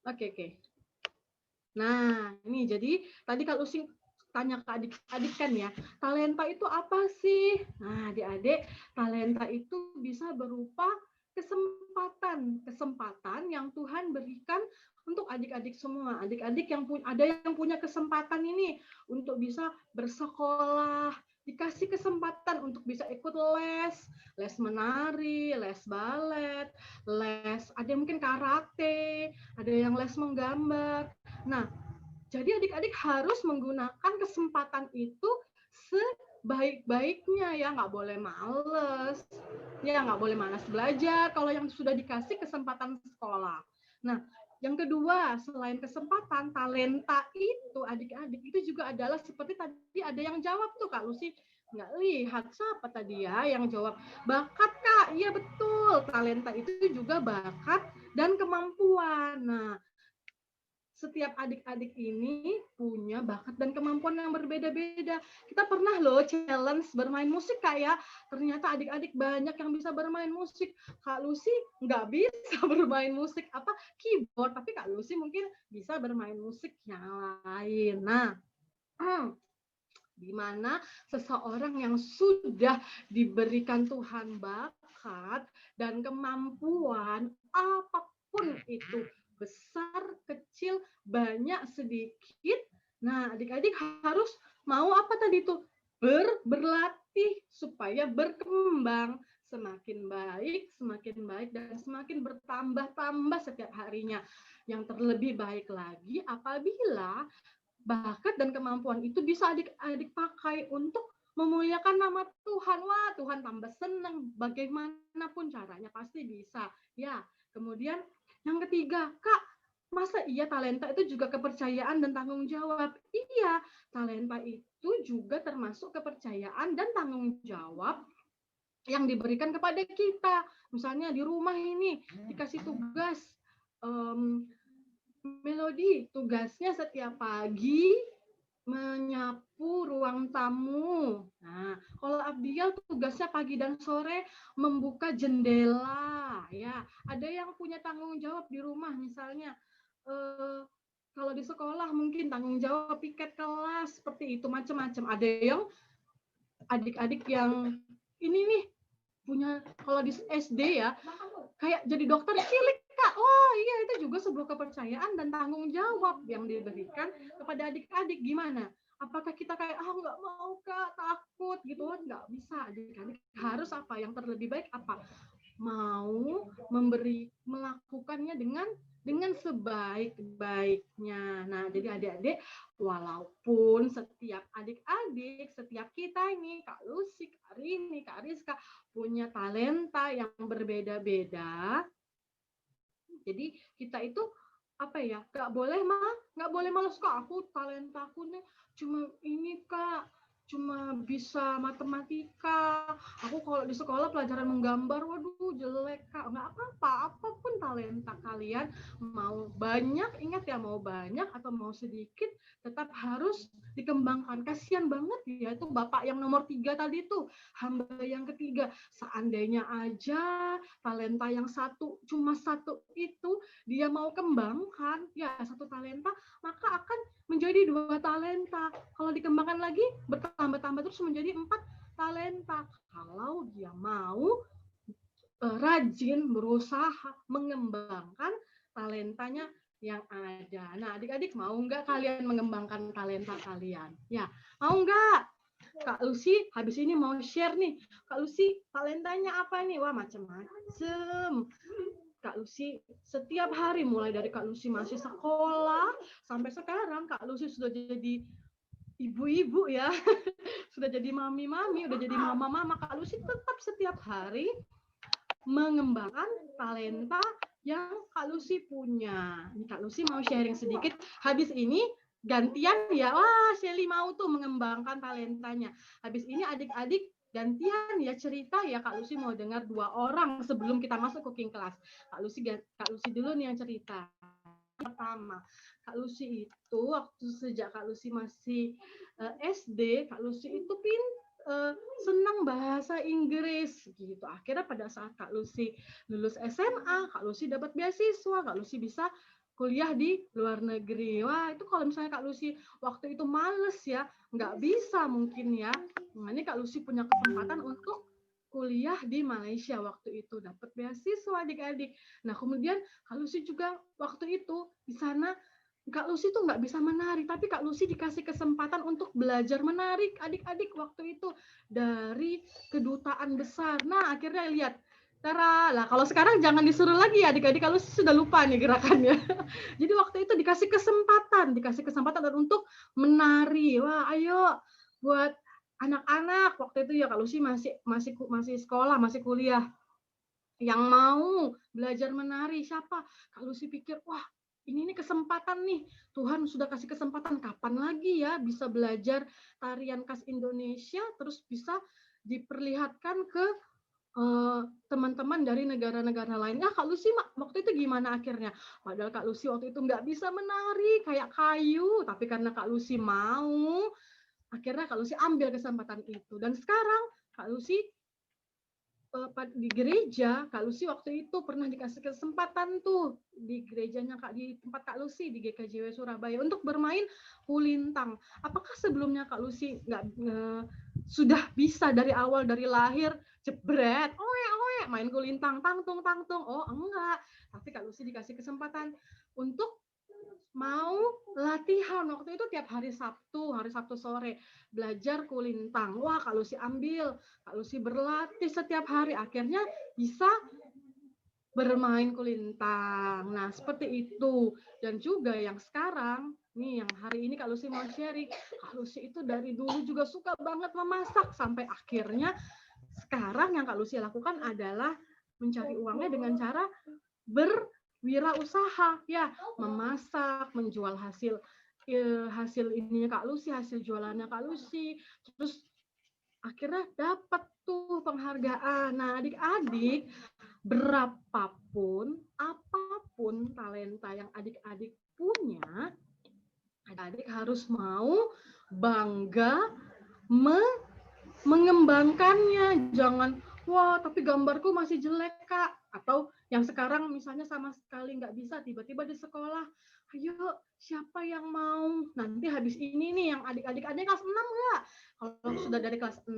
Oke. Nah, ini jadi tadi kalau Lucy tanya ke adik-adik kan ya, talenta itu apa sih? Nah, adik-adik, talenta itu bisa berupa kesempatan yang Tuhan berikan untuk adik-adik semua. Adik-adik yang ada yang punya kesempatan ini untuk bisa bersekolah, dikasih kesempatan untuk bisa ikut les menari, les balet, ada yang mungkin karate, ada yang les menggambar. Nah, jadi adik-adik harus menggunakan kesempatan itu sebaik-baiknya ya, nggak boleh males, ya nggak boleh malas belajar kalau yang sudah dikasih kesempatan sekolah. Nah, yang kedua, selain kesempatan, talenta itu adik-adik itu juga adalah seperti tadi ada yang jawab tuh Kak Lucy, nggak lihat siapa tadi ya yang jawab, bakat Kak. Iya betul, talenta itu juga bakat dan kemampuan. Nah, setiap adik-adik ini punya bakat dan kemampuan yang berbeda-beda. Kita pernah loh challenge bermain musik Kak ya. Ternyata adik-adik banyak yang bisa bermain musik. Kak Lucy nggak bisa bermain musik keyboard, tapi Kak Lucy mungkin bisa bermain musik yang lain. Nah, di mana seseorang yang sudah diberikan Tuhan bakat dan kemampuan apapun itu, besar, kecil, banyak, sedikit. Nah, adik-adik harus mau apa tadi itu? Berlatih supaya berkembang semakin baik, dan semakin bertambah-tambah setiap harinya. Yang terlebih baik lagi apabila bakat dan kemampuan itu bisa adik-adik pakai untuk memuliakan nama Tuhan. Wah, Tuhan tambah senang. Bagaimanapun caranya pasti bisa. Ya, kemudian yang ketiga, Kak, masa iya talenta itu juga kepercayaan dan tanggung jawab? Iya, talenta itu juga termasuk kepercayaan dan tanggung jawab yang diberikan kepada kita. Misalnya di rumah ini dikasih tugas Melodi, tugasnya setiap pagi menyapu ruang tamu. Nah, kalau Abdiel tugasnya pagi dan sore membuka jendela. Ya, ada yang punya tanggung jawab di rumah, misalnya kalau di sekolah mungkin tanggung jawab piket kelas seperti itu, macam-macam. Ada yang adik-adik yang ini nih punya, kalau di SD ya kayak jadi dokter cilik Kak. Oh iya, itu juga sebuah kepercayaan dan tanggung jawab yang diberikan kepada adik-adik. Gimana? Apakah kita kayak nggak mau Kak, takut gitu? Nggak bisa. Adik-adik harus apa? Yang terlebih baik apa? Mau melakukannya dengan sebaik-baiknya. Nah, jadi adik-adik, walaupun setiap adik-adik, setiap kita ini, Kak Lucy, Kak Rini, Kak Rizka, punya talenta yang berbeda-beda. Jadi kita itu apa ya? Nggak boleh malas Kak. Aku talentaku nih cuma ini Kak, cuma bisa matematika. Aku kalau di sekolah pelajaran menggambar, waduh jelek Kak. Nggak apa-apa, apapun talenta kalian, mau banyak, ingat ya, mau banyak atau mau sedikit, tetap harus dikembangkan. Kasihan banget ya itu Bapak yang nomor 3 tadi tuh, hamba yang ketiga. Seandainya aja talenta yang cuma satu itu dia mau kembangkan, ya satu talenta, maka akan menjadi 2 talenta. Kalau dikembangkan lagi, bertambah-tambah terus menjadi 4 talenta. Kalau dia mau rajin berusaha mengembangkan talentanya yang ada. Nah, adik-adik mau nggak kalian mengembangkan talenta kalian? Ya, mau nggak? Kak Lucy habis ini mau share nih. Kak Lucy talentanya apa nih? Wah, macam-macam. Kak Lucy setiap hari, mulai dari Kak Lucy masih sekolah sampai sekarang Kak Lucy sudah jadi ibu-ibu ya, sudah jadi mami-mami, udah jadi mama-mama. Kak Lucy tetap setiap hari mengembangkan talenta yang Kak Lucy punya. Ini Kak Lucy mau sharing sedikit. Habis ini gantian ya. Wah, Shelly mau tuh mengembangkan talentanya. Habis ini adik-adik gantian ya cerita ya. Kak Lucy mau dengar 2 orang sebelum kita masuk cooking class. Kak Lucy dulu nih yang cerita. Pertama, Kak Lucy itu waktu sejak Kak Lucy masih SD, Kak Lucy itu senang bahasa Inggris gitu. Akhirnya pada saat Kak Lucy lulus SMA, Kak Lucy dapat beasiswa, Kak Lucy bisa kuliah di luar negeri. Wah, itu kalau misalnya Kak Lucy waktu itu males ya, nggak bisa mungkin ya. Nah, ini Kak Lucy punya kesempatan untuk kuliah di Malaysia waktu itu, dapat beasiswa adik-adik. Nah, kemudian Kak Lucy juga waktu itu di sana, Kak Lucy tuh nggak bisa menari, tapi Kak Lucy dikasih kesempatan untuk belajar menari adik-adik waktu itu dari kedutaan besar. Nah, akhirnya lihat, tara lah. Kalau sekarang jangan disuruh lagi ya adik-adik, Kak Lucy sudah lupa nih gerakannya. Jadi waktu itu dikasih kesempatan untuk menari. Wah, ayo buat anak-anak waktu itu ya Kak Lucy masih sekolah, masih kuliah, yang mau belajar menari siapa? Kak Lucy pikir, wah ini nih kesempatan nih, Tuhan sudah kasih kesempatan, kapan lagi ya bisa belajar tarian khas Indonesia terus bisa diperlihatkan ke teman-teman dari negara-negara lain. Kak Lucy waktu itu gimana akhirnya? Padahal Kak Lucy waktu itu nggak bisa menari kayak kayu, tapi karena Kak Lucy mau, akhirnya Kak Lucy ambil kesempatan itu. Dan sekarang Kak Lucy di gereja, Kak Lucy waktu itu pernah dikasih kesempatan tuh di gerejanya di tempat Kak Lucy di GKJW Surabaya untuk bermain kulintang. Apakah sebelumnya Kak Lucy sudah bisa dari awal, dari lahir jebret, main kulintang, tangtung? Oh enggak, tapi Kak Lucy dikasih kesempatan untuk mau latihan waktu itu tiap hari Sabtu sore belajar kulintang. Wah, Kak Lucy ambil, Kak Lucy berlatih setiap hari, akhirnya bisa bermain kulintang. Nah, seperti itu. Dan juga yang sekarang, nih yang hari ini Kak Lucy mau sharing, Kak Lucy itu dari dulu juga suka banget memasak, sampai akhirnya sekarang yang Kak Lucy lakukan adalah mencari uangnya dengan cara wirausaha ya, memasak, menjual hasil ininya Kak Lucy, hasil jualannya Kak Lucy, terus akhirnya dapat tuh penghargaan. Nah, adik-adik, berapapun, apapun talenta yang adik-adik punya, adik-adik harus mau bangga mengembangkannya. Jangan, wah tapi gambarku masih jelek kak. Atau yang sekarang misalnya sama sekali nggak bisa, tiba-tiba di sekolah, ayo siapa yang mau nanti habis ini nih yang adik-adik kelas 6 nggak? Kalau sudah dari kelas 6,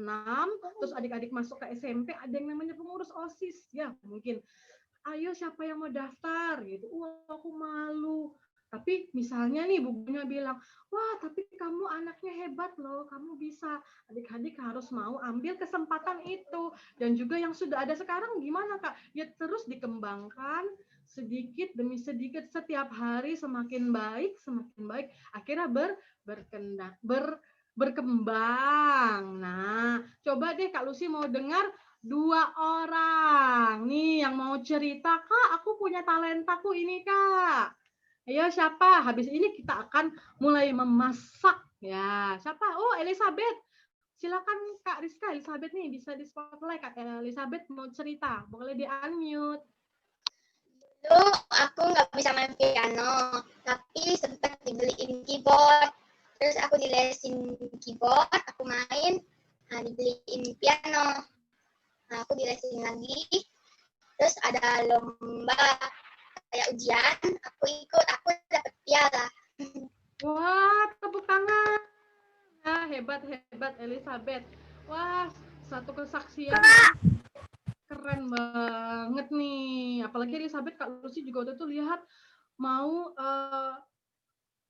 terus adik-adik masuk ke SMP, ada yang namanya pengurus OSIS. Ya mungkin, ayo siapa yang mau daftar gitu. Wah aku malu. Tapi misalnya nih bukunya bilang, wah tapi kamu anaknya hebat loh, kamu bisa. Adik-adik harus mau ambil kesempatan itu. Dan juga yang sudah ada sekarang gimana kak? Ya terus dikembangkan sedikit demi sedikit, setiap hari semakin baik. Akhirnya berkembang. Nah, coba deh Kak Lucy mau dengar 2 orang nih yang mau cerita, kak aku punya talentaku ini kak. Ayo siapa? Habis ini kita akan mulai memasak ya. Siapa? Oh, Elizabeth. Silakan Kak Rizka. Elizabeth nih bisa di spotlight. Kak Elizabeth mau cerita. Boleh di unmute. Dulu aku nggak bisa main piano, tapi sempat dibeliin keyboard. Terus aku dilesin keyboard, aku main, dibeliin piano. Nah, aku dilesin lagi. Terus ada lomba kayak ujian, aku ikut, aku dapet piala. Wah, tepuk tangan. Nah, hebat Elizabeth. Wah, satu kesaksian keren banget nih. Apalagi Elizabeth, Kak Lucy juga udah tuh lihat mau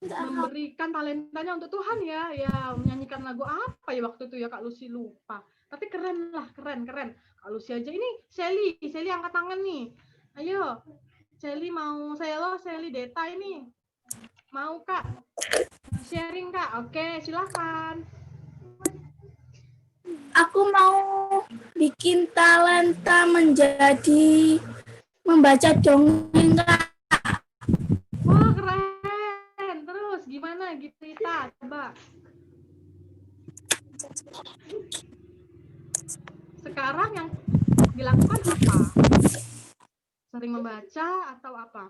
memberikan talentanya untuk Tuhan ya. Ya, menyanyikan lagu apa ya waktu itu ya Kak Lucy lupa. Tapi keren lah, keren. Kak Lucy aja. Ini Shelly angkat tangan nih. Ayo, Shelly mau Shelly Deta ini. Mau Kak? Sharing Kak? Oke, silakan. Aku mau bikin talenta menjadi membaca dongeng, Kak. Wah, keren. Terus gimana Gita? Coba. Sekarang yang dilakukan apa? Sering membaca atau apa?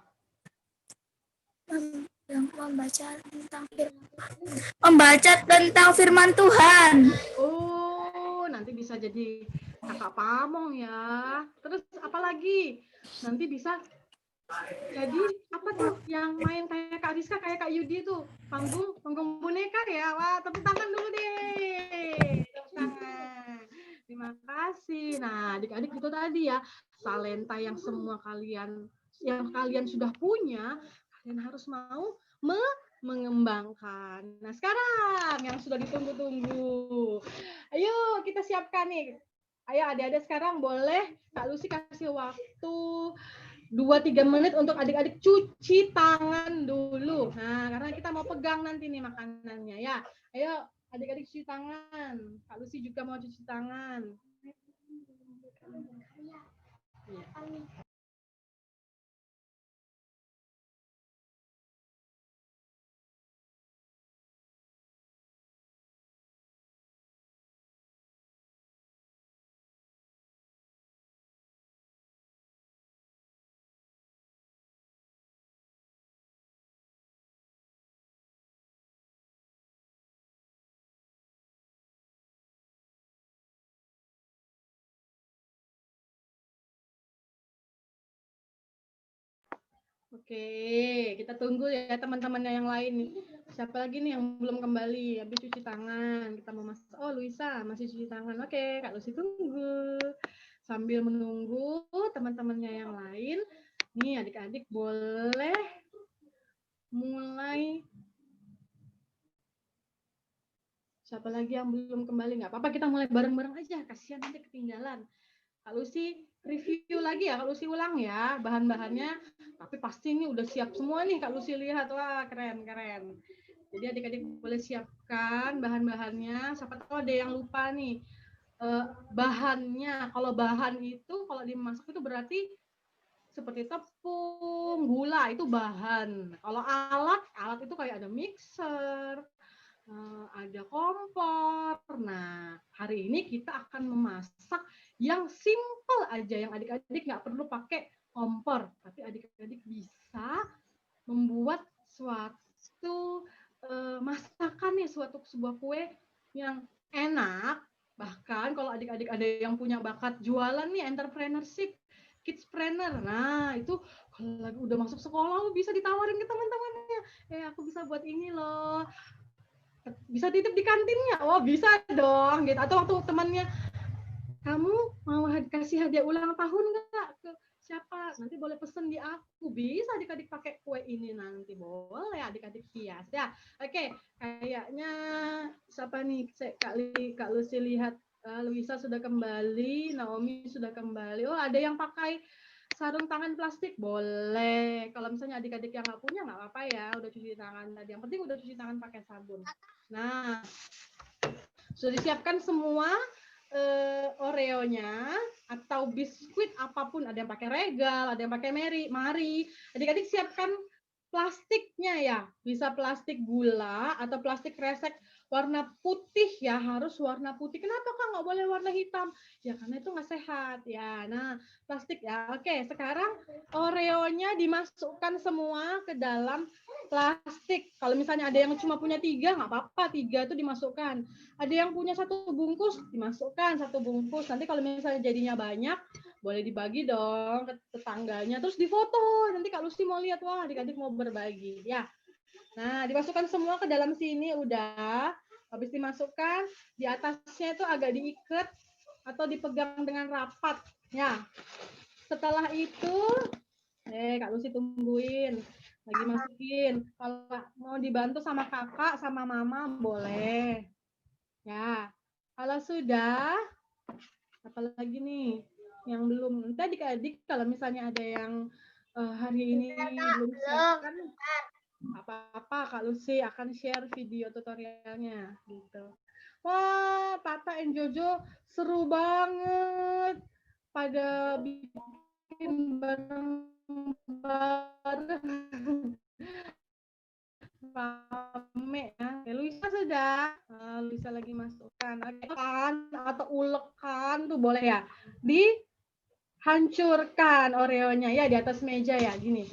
Membaca tentang firman Tuhan. Oh, nanti bisa jadi kakak pamong ya. Terus apa lagi? Nanti bisa jadi apa tuh yang main kayak Kak Rizka, kayak Kak Yudi tuh, panggung boneka ya. Wah, tepuk tangan dulu deh. Tepuk tangan. Terima kasih. Nah, adik-adik itu tadi ya, talenta yang semua kalian sudah punya, kalian harus mau mengembangkan. Nah, sekarang yang sudah ditunggu-tunggu. Ayo kita siapkan nih. Ayo adik-adik sekarang boleh Kak Lucy kasih waktu 2-3 menit untuk adik-adik cuci tangan dulu. Nah, karena kita mau pegang nanti nih makanannya ya. Ayo adik-adik cuci tangan. Kak Lucy juga mau cuci tangan. Ya. Oke, kita tunggu ya teman-temannya yang lain. Siapa lagi nih yang belum kembali? Habis cuci tangan, kita mau masak. Oh, Luisa masih cuci tangan. Oke, Kak Lucy tunggu. Sambil menunggu teman-temannya yang lain, nih adik-adik boleh mulai. Siapa lagi yang belum kembali? Nggak apa-apa, kita mulai bareng-bareng aja. Kasihan nanti ketinggalan. Kak Lucy review lagi ya, Kak Lucy ulang ya bahan-bahannya. Tapi pasti ini udah siap semua nih Kak Lucy lihat. Wah, keren. Jadi adik-adik boleh siapkan bahan-bahannya. Siapa tahu ada yang lupa nih. Bahannya, kalau bahan itu kalau dimasak itu berarti seperti tepung, gula itu bahan. Kalau alat itu kayak ada mixer, ada kompor. Nah, hari ini kita akan memasak yang simple aja, yang adik-adik nggak perlu pakai kompor, tapi adik-adik bisa membuat suatu masakan nih, sebuah kue yang enak. Bahkan kalau adik-adik ada yang punya bakat jualan nih, entrepreneurship, kidspreneur. Nah, itu kalau lagi udah masuk sekolah bisa ditawarin ke teman-temannya. Aku bisa buat ini loh. Bisa titip di kantinnya. Oh, bisa dong gitu. Atau waktu temannya, kamu mau kasih hadiah ulang tahun nggak ke siapa? Nanti boleh pesen di aku. Bisa adik-adik pakai kue ini nanti. Boleh adik-adik hias ya. Oke, kayaknya siapa nih? Kak Lucy lihat Luisa sudah kembali, Naomi sudah kembali. Oh, ada yang pakai sarung tangan plastik? Boleh. Kalau misalnya adik-adik yang nggak punya, nggak apa-apa ya. Udah cuci tangan tadi. Yang penting udah cuci tangan pakai sabun. Nah, sudah disiapkan semua Oreo-nya atau biskuit apapun, ada yang pakai regal, ada yang pakai mari. Adik-adik siapkan plastiknya ya, bisa plastik gula atau plastik kresek warna putih ya, harus warna putih. Kenapa Kak nggak boleh warna hitam? Ya karena itu nggak sehat ya. Nah, plastik ya. Oke, sekarang Oreo-nya dimasukkan semua ke dalam plastik. Kalau misalnya ada yang cuma punya 3, nggak apa-apa, 3 itu dimasukkan. Ada yang punya 1 bungkus, dimasukkan 1 bungkus. Nanti kalau misalnya jadinya banyak, boleh dibagi dong ke tetangganya. Terus difoto. Nanti Kak Lucy mau lihat, wah adik-adik mau berbagi. Ya. Nah, dimasukkan semua ke dalam sini udah. Habis dimasukkan, di atasnya itu agak diikat atau dipegang dengan rapat. Ya. Setelah itu, Kak Lucy tungguin. Lagi masukin. Kalau mau dibantu sama kakak, sama mama, boleh. Ya. Kalau sudah, apalagi nih yang belum. Nanti adik-adik kalau misalnya ada yang hari ini belum siapkan, apa-apa Kak Lucy akan share video tutorialnya gitu. Wah, Tata and Jojo seru banget pada bikin bareng-bareng. Rame ya. Luisa sudah. Luisa lagi masukkan. Kan atau ulekan tuh boleh ya. Dihancurkan Oreo-nya ya di atas meja ya gini.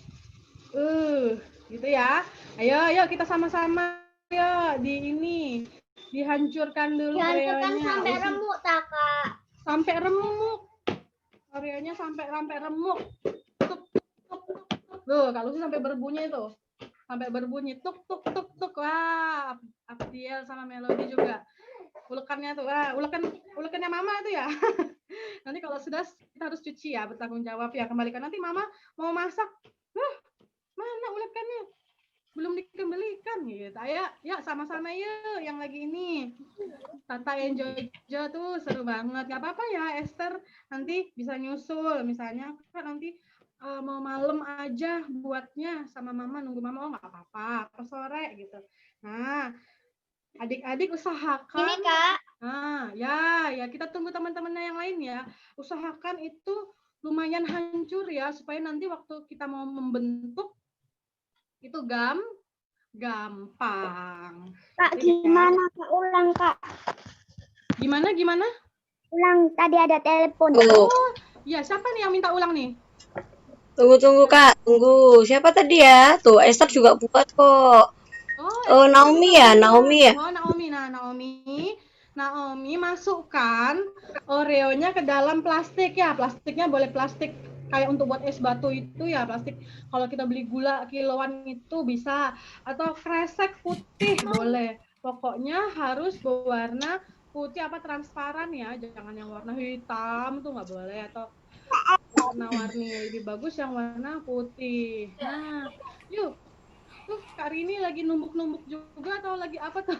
Gitu ya. Ayo kita sama-sama ya di ini. Dihancurkan dulu Oreo-nya. Sampai remuk, Kak. Sampai remuk. Oreo-nya sampai remuk. Tuh, kalau sih sampai berbunyi itu. Sampai berbunyi tuk. Wah, Abdiel sama Melody juga. Ulekannya tuh. Wah, ulekannya Mama itu ya. Nanti kalau sudah kita harus cuci ya, bertanggung jawab ya, kembalikan. Nanti Mama mau masak. Mana ulekannya? Belum dikembalikan gitu. Ayo, ya sama-sama yuk yang lagi ini. Tata and Jojo tuh seru banget. Gak apa-apa ya Esther, nanti bisa nyusul. Misalnya kan nanti mau malam aja buatnya sama Mama, nunggu Mama. Oh nggak apa-apa, pas sore gitu. Nah, adik-adik usahakan. Ini Kak. Nah, ya kita tunggu teman-temannya yang lain ya. Usahakan itu lumayan hancur ya, supaya nanti waktu kita mau membentuk itu gampang. Kak, gimana Kak? Ulang Kak. Gimana? Ulang, tadi ada telepon. Oh, ya siapa nih yang minta ulang nih? Tunggu Kak, tunggu. Siapa tadi ya? Tuh, Esther juga buat kok. Oh, Naomi ya. Oh, Naomi. Nah, Naomi masukkan Oreo-nya ke dalam plastik ya. Plastiknya boleh plastik kayak untuk buat es batu itu ya, plastik. Kalau kita beli gula kiloan itu bisa, atau kresek putih boleh. Pokoknya harus berwarna putih apa transparan ya, jangan yang warna hitam tuh nggak boleh, atau warna-warni lebih bagus yang warna putih. Nah, yuk. Kak Rini lagi numbuk-numbuk juga atau lagi apa tuh?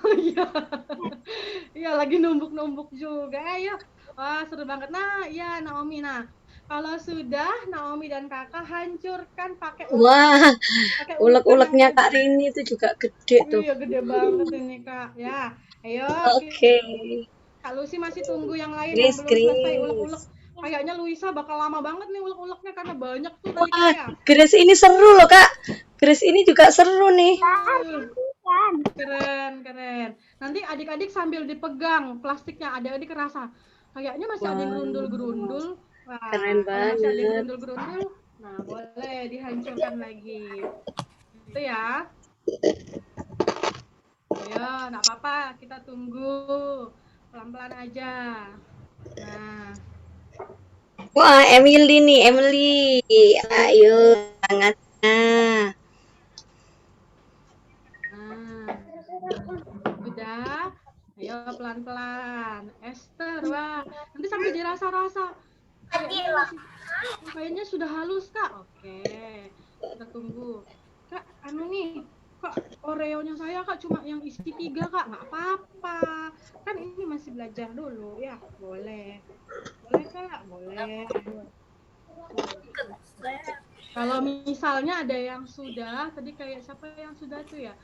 Iya, lagi numbuk-numbuk juga. Ayo. Wah, seru banget. Nah, ya Naomi. Nah, kalau sudah Naomi dan Kakak hancurkan pakai Wah, ulek-uleknya Kak Rini itu juga gede tuh. Iya, gede banget ini Kak. Ya, ayo. Oke. Kak Lucy masih tunggu yang lain Grace, yang belum selesai ulek-ulek. Kayaknya Luisa bakal lama banget nih ulek-uleknya karena banyak tuh tadi ya. Grace ini seru loh Kak. Grace ini juga seru nih. Keren. keren. Nanti adik-adik sambil dipegang plastiknya, adik-adik kerasa kayaknya masih ada yang gerundul-gerundul. Wah, Keren kalau masih ada yang banget. gerundul-gerundul, nah boleh dihancurkan lagi. Itu ya. Ayo, nggak apa-apa, kita tunggu. Pelan-pelan aja. Nah, Wah, Emily nih, Emily. Ayo, semangatnya. nah. Udah. Ayo pelan-pelan. Esther, wah. Nanti sambil dirasa-rasa. Kayaknya sudah halus, Kak. Oke. Kita tunggu. Kak, anu nih. Kak, Oreo-nya saya, Kak, cuma yang isi 3, Kak. Nggak apa-apa. Kan ini masih belajar dulu. Ya, boleh. Boleh, Kak. Boleh. Kalau misalnya ada yang sudah, tadi kayak siapa yang sudah tuh ya?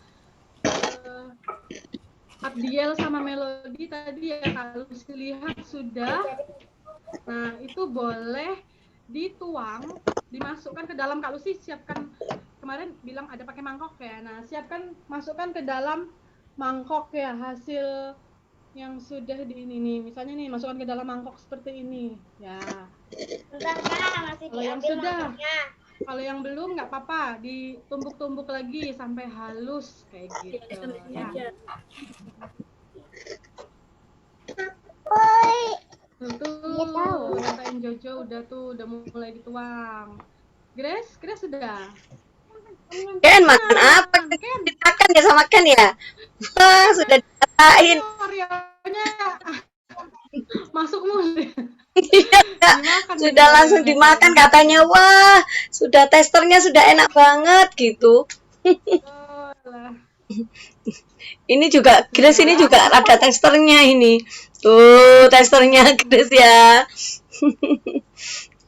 Abdiel sama Melody tadi ya, kalau dilihat sudah. Nah, itu boleh dituang, dimasukkan ke dalam. Kak Lucy siapkan, kemarin bilang ada pakai mangkok ya. Nah, siapkan, masukkan ke dalam mangkok ya hasil yang sudah di ini nih. Misalnya nih, masukkan ke dalam mangkok seperti ini. Ya. Kalau yang sudah, kalau yang belum nggak apa-apa, ditumbuk-tumbuk lagi sampai halus kayak gitu. Ya. Tuh, rasain Jojo udah mulai dituang. Grace sudah. Ken, makan apa? Dimakan ya sama Ken ya? Wah, sudah dikatain. Oreo-nya masuk mulu. Sudah langsung dimakan katanya. Wah, sudah testernya sudah enak banget gitu. Ini juga Grace ini juga ada testernya ini. Tuh, testernya Grace ya.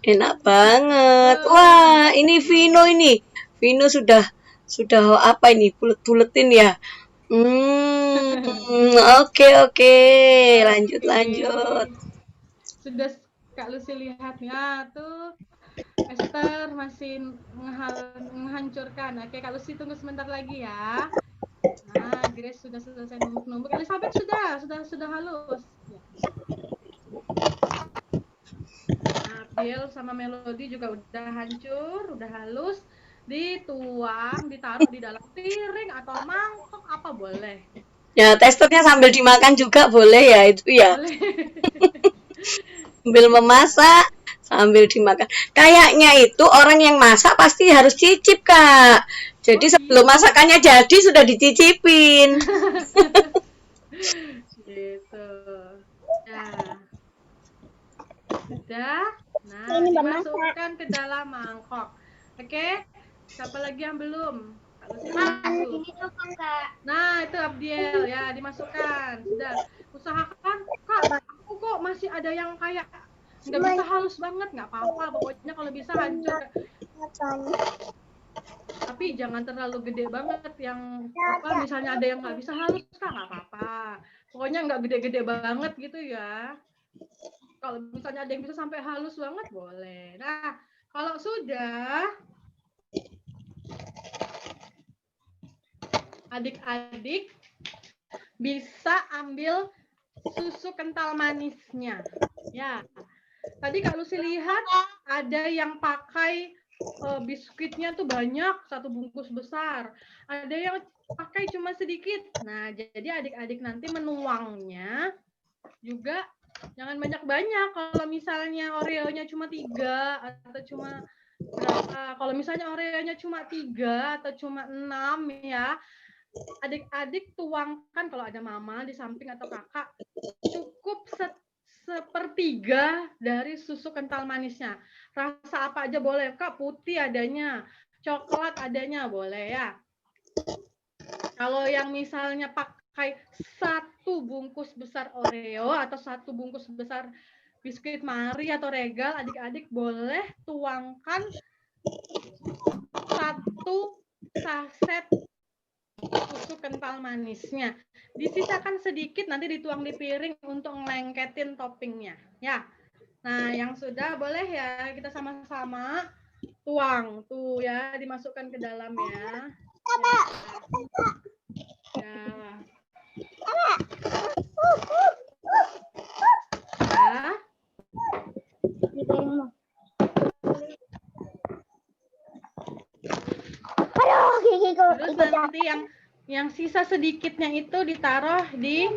Enak banget. Wah, ini Vino ini. Vino sudah apa ini? Bulet-buletin ya. Oke. Lanjut. Sudah Kak Lucy lihat ya, tuh Esther masih menghancurkan. Oke, Kak Lucy tunggu sebentar lagi ya. Nah, Grace sudah selesai numbuk-numbuk. Elizabeth sudah halus. Ya. Nah, Bill sama Melody juga udah hancur, udah halus. Dituang, ditaruh di dalam piring atau mangkok, apa boleh. Ya, testernya sambil dimakan juga boleh ya, itu ya. Boleh. Sambil memasak, sambil dimakan. Kayaknya itu orang yang masak pasti harus cicip, Kak. Jadi sebelum masakannya jadi sudah dicicipin. Gitu. Nah. Sudah. Nah, dimasukkan ke dalam mangkok. Oke? Siapa lagi yang belum? Nah, itu Abdiel ya, dimasukkan. Sudah. Usahakan, Kak, aku kok masih ada yang kayak nggak bisa halus banget, nggak apa-apa. Pokoknya kalau bisa hancur. Tapi jangan terlalu gede banget yang apa, misalnya ada yang nggak bisa halus, Kak, nggak apa-apa. Pokoknya nggak gede-gede banget gitu ya. Kalau misalnya ada yang bisa sampai halus banget, boleh. Nah, kalau sudah, adik-adik bisa ambil susu kental manisnya. Ya, tadi Kak Lucy lihat ada yang pakai biskuitnya tuh banyak, 1 bungkus besar. Ada yang pakai cuma sedikit. Nah, jadi adik-adik nanti menuangnya juga jangan banyak-banyak. Kalau misalnya Oreo-nya cuma 3 atau cuma berapa? Kalau misalnya Oreo-nya cuma 3 atau cuma 6 ya, adik-adik tuangkan, kalau ada mama di samping atau kakak, cukup 1/3 dari susu kental manisnya. Rasa apa aja boleh, Kak, putih adanya, coklat adanya, boleh ya. Kalau yang misalnya pakai 1 bungkus besar Oreo atau 1 bungkus besar biskuit Marie atau Regal, adik-adik boleh tuangkan 1 saset susu kental manisnya. Disisakan sedikit, nanti dituang di piring untuk ngelengketin toppingnya. Ya. Nah, yang sudah boleh ya, kita sama-sama tuang. Tuh ya, dimasukkan ke dalam ya. Ya. yang sisa sedikitnya itu ditaruh di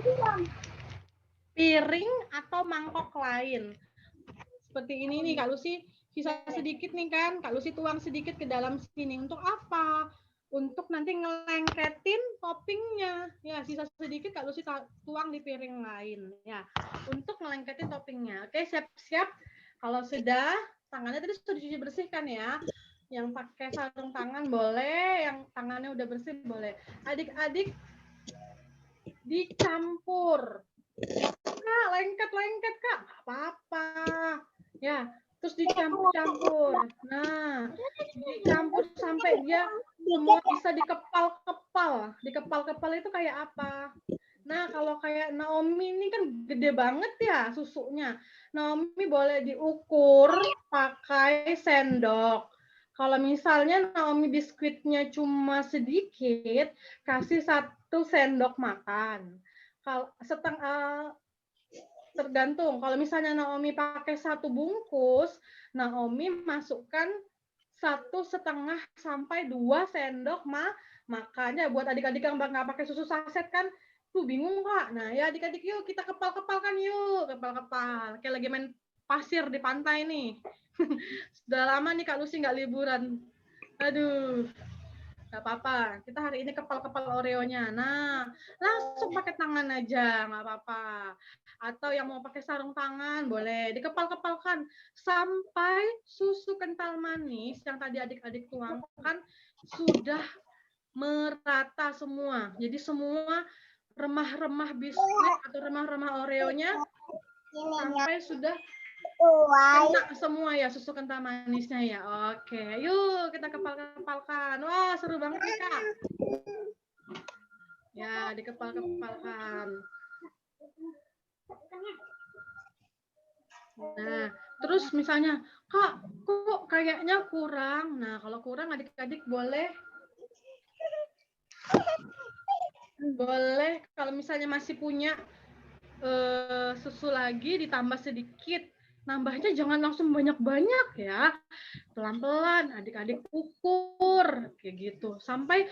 piring atau mangkok lain. Seperti ini nih Kak Lucy, sisa sedikit nih kan, Kak Lucy tuang sedikit ke dalam sini. Untuk apa? Untuk nanti ngelengketin toppingnya. Ya, sisa sedikit Kak Lucy tuang di piring lain. Ya, untuk ngelengketin toppingnya. Oke, siap-siap. Kalau sudah, tangannya tadi sudah dicuci bersih kan ya. Yang pakai sarung tangan boleh, yang tangannya udah bersih boleh. Adik-adik dicampur. Kak, lengket Kak, nggak apa-apa. Ya, terus dicampur-campur. Nah, dicampur sampai dia semua bisa dikepal-kepal. Dikepal-kepal itu kayak apa? Nah, kalau kayak Naomi ini kan gede banget ya susunya. Naomi boleh diukur pakai sendok. Kalau misalnya Naomi biskuitnya cuma sedikit, kasih 1 sendok makan. Kalau tergantung. Kalau misalnya Naomi pakai 1 bungkus, Naomi masukkan 1,5 sampai 2 sendok makannya. Buat adik-adik yang nggak pakai susu saset kan, tuh bingung Kak. Nah ya adik-adik yuk kita kepal-kepalkan yuk, kepal-kepal. Kayak lagi main pasir di pantai nih. Sudah lama nih Kak Lucy nggak liburan. Aduh. Gak apa-apa, kita hari ini kepal-kepal Oreo-nya. Nah, langsung pakai tangan aja, nggak apa-apa. Atau yang mau pakai sarung tangan, boleh dikepal-kepalkan sampai susu kental manis yang tadi adik-adik tuangkan sudah merata semua. Jadi semua remah-remah biskuit atau remah-remah Oreo-nya sampai sudah kena semua ya susu kental manisnya ya. Oke, yuk kita kepal-kepalkan. Wah, seru banget nih Kak. Ya, dikepal-kepalkan. Nah, terus misalnya, Kak, kok kayaknya kurang. Nah, kalau kurang adik-adik boleh kalau misalnya masih punya susu lagi ditambah sedikit. Nambahnya jangan langsung banyak-banyak ya. Pelan-pelan, adik-adik ukur. Kayak gitu. Sampai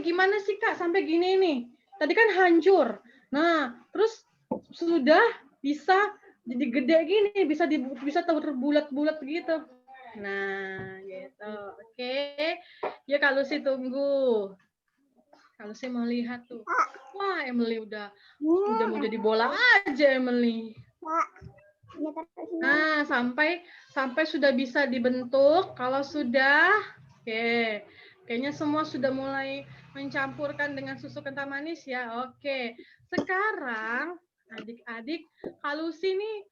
gimana sih Kak? Sampai gini nih. Tadi kan hancur. Nah, terus sudah bisa jadi gede gini. Bisa terbulat-bulat gitu. Nah, gitu. Oke. Ya Kak Lucy tunggu. Kalau saya mau lihat tuh. Wah, Emily udah mau jadi bola aja Emily. Nah, sampai sudah bisa dibentuk. Kalau sudah, oke. Kayaknya semua sudah mulai mencampurkan dengan susu kental manis ya. Oke. Sekarang adik-adik, Kak Lucy nih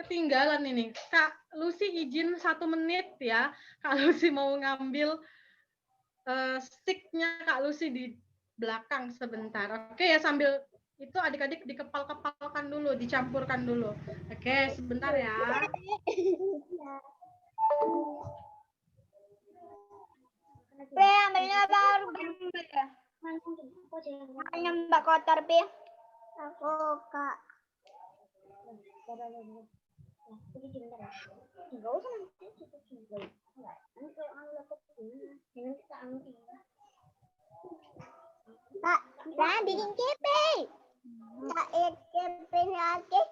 ketinggalan ini. Kak Lucy izin 1 menit ya. Kak Lucy mau ngambil sticknya Kak Lucy di belakang sebentar. Oke ya, sambil itu adik-adik dikepal-kepalkan dulu, dicampurkan dulu. Oke, sebentar ya. Ambilnya baru Ambilnya Mbak kotor, Pi. Aku, Kak. Enggak usah nanti. Kak, jangan bikin kipi. Kak, kipi lagi.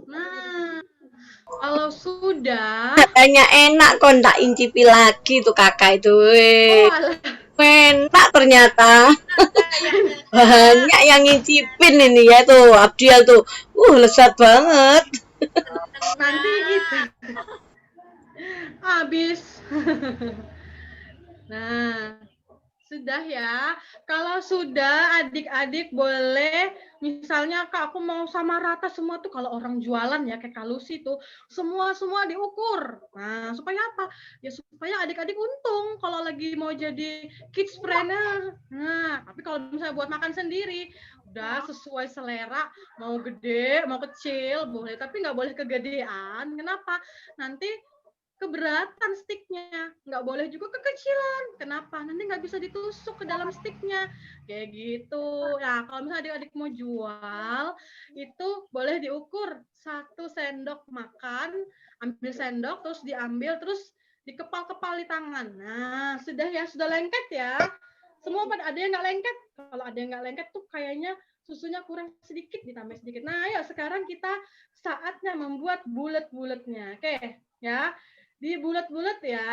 Nah, kalau sudah Katanya enak kok tak incipi lagi tuh kakak itu. Enak ternyata. Banyak yang ngicipin ini ya tuh Abdiel tuh. Lezat banget. Nanti gitu. Habis. Nah, sudah ya. Kalau sudah adik-adik boleh misalnya Kak aku mau sama rata semua tuh, kalau orang jualan ya kayak Kak Lucy tuh semua diukur. Nah, supaya apa? Ya supaya adik-adik untung kalau lagi mau jadi kidspreneur. Nah, tapi kalau misalnya buat makan sendiri udah sesuai selera, mau gede, mau kecil boleh, tapi nggak boleh kegedean. Kenapa? Nanti keberatan sticknya, nggak boleh juga kekecilan. Kenapa? Nanti nggak bisa ditusuk ke dalam sticknya. Kayak gitu. Nah, kalau misalnya adik-adik mau jual, itu boleh diukur 1 sendok makan, ambil sendok, terus diambil, terus dikepal-kepal di tangan. Nah, sudah ya, sudah lengket ya. Semua pada ada yang nggak lengket. Kalau ada yang nggak lengket tuh kayaknya susunya kurang sedikit, ditambah sedikit. Nah, ayo sekarang kita saatnya membuat bulat-bulatnya. Oke, ya. Di bulat-bulat ya.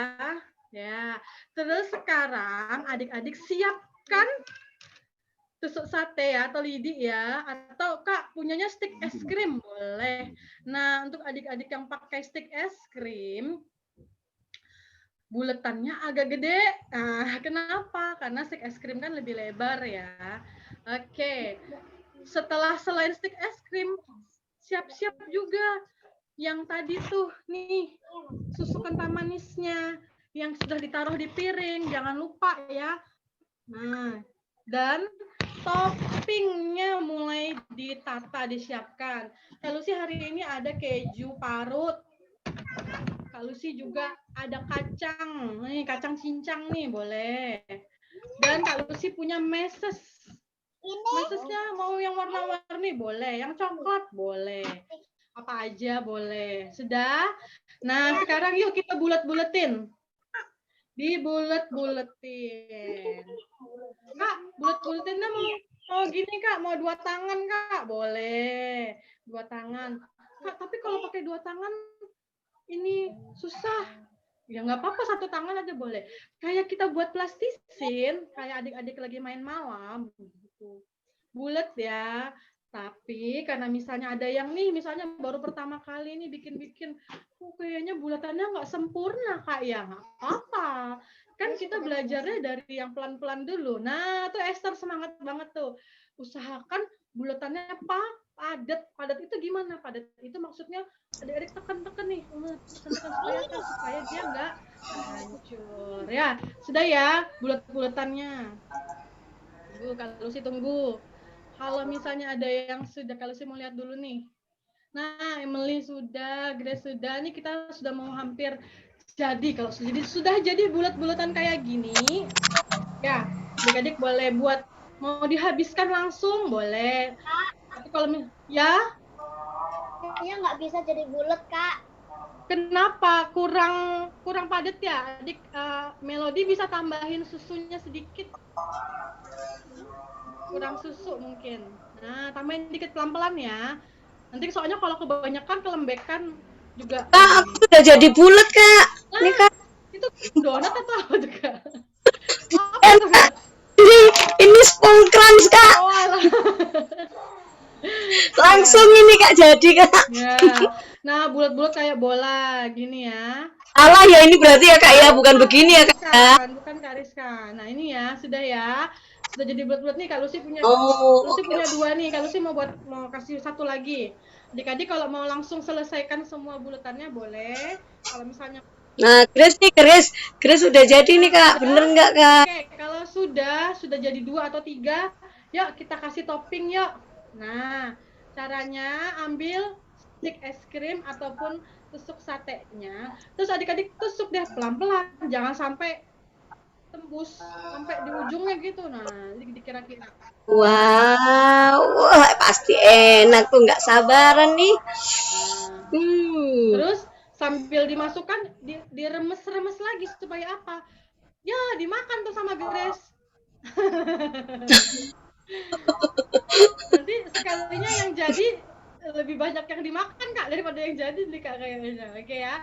Ya. Terus sekarang adik-adik siapkan tusuk sate ya atau lidi ya, atau Kak punyanya stick es krim boleh. Nah, untuk adik-adik yang pakai stick es krim, buletannya agak gede. Nah, kenapa? Karena stick es krim kan lebih lebar ya. Oke. Setelah selain stick es krim, siap-siap juga yang tadi tuh nih susu kental manisnya yang sudah ditaruh di piring, jangan lupa ya. Nah, dan toppingnya mulai ditata, disiapkan. Kalau sih hari ini ada keju parut. Kalau sih juga ada kacang, nih kacang cincang nih boleh. Dan kalau sih punya meses, mesesnya mau yang warna-warni boleh, yang coklat boleh, apa aja boleh. Sudah. Nah sekarang yuk kita bulat-buletin, dibulet-buletin. Kak, bulet-buletinnya mau gini Kak, mau 2 tangan Kak, boleh 2 tangan. Kak, tapi kalau pakai 2 tangan ini susah. Ya nggak apa-apa, 1 tangan aja boleh. Kayak kita buat plastisin, kayak adik-adik lagi main malam. Gitu. Bulet ya. Tapi karena misalnya ada yang nih, misalnya baru pertama kali nih bikin-bikin, kayaknya bulatannya nggak sempurna Kak ya. Nggak apa-apa. Kan kita belajarnya dari yang pelan-pelan dulu. Nah, tuh Esther semangat banget tuh. Usahakan bulatannya padat. Padat itu gimana? Padat itu maksudnya adik-adik tekan-tekan nih, tekan supaya dia nggak hancur. Ya, sudah ya bulat-bulatannya. Tunggu, kalau sih tunggu. Kalau misalnya ada yang sudah, kalau sih mau lihat dulu nih. Nah, Emily sudah, Grace sudah. Nih kita sudah mau hampir jadi. Kalau sudah jadi bulat-bulatan kayak gini, ya, adik-adik boleh buat, mau dihabiskan langsung boleh. Tapi kalau ya, Kayaknya nggak bisa jadi bulat, Kak. kenapa? Kurang padat ya, adik. Melody bisa tambahin susunya sedikit. Kurang susu mungkin. Nah, tambahin dikit pelan-pelan ya. Nanti soalnya kalau kebanyakan kelembekan juga. Kak, aku udah jadi bulat Kak. Nah, Nih Kak. Itu donat atau apa tuh Kak? Kak. Ini spoon crunch Kak. Oh, alah. Langsung ini Kak jadi Kak. Ya. Nah, bulat-bulat kayak bola gini ya. Alah ya ini berarti ya Kak ya, bukan begini ya Kak. Bukan Kak Rizka. Nah, ini ya, sudah ya. Sudah jadi bulat-bulat nih. Kalau sih punya punya 2 nih. Kalau sih mau kasih 1 lagi. Adik-adik kalau mau langsung selesaikan semua bulatannya boleh. Kalau misalnya Nah, Grace nih, Grace udah jadi nih Kak. Bener nggak Kak? Oke, kalau sudah jadi 2 atau 3, yuk kita kasih topping yuk. Nah, caranya ambil stick es krim ataupun tusuk satenya. Terus adik-adik tusuk deh pelan-pelan, jangan sampai tembus sampai di ujungnya gitu. Nah, dikira-kira. Wow, wah, pasti enak tuh, nggak sabaran nih. Terus sambil dimasukkan, diremes-remes lagi supaya apa? Ya, dimakan tuh sama Grace. Nanti sekalinya yang jadi lebih banyak yang dimakan Kak daripada yang jadi nih Kak kayaknya. Oke ya.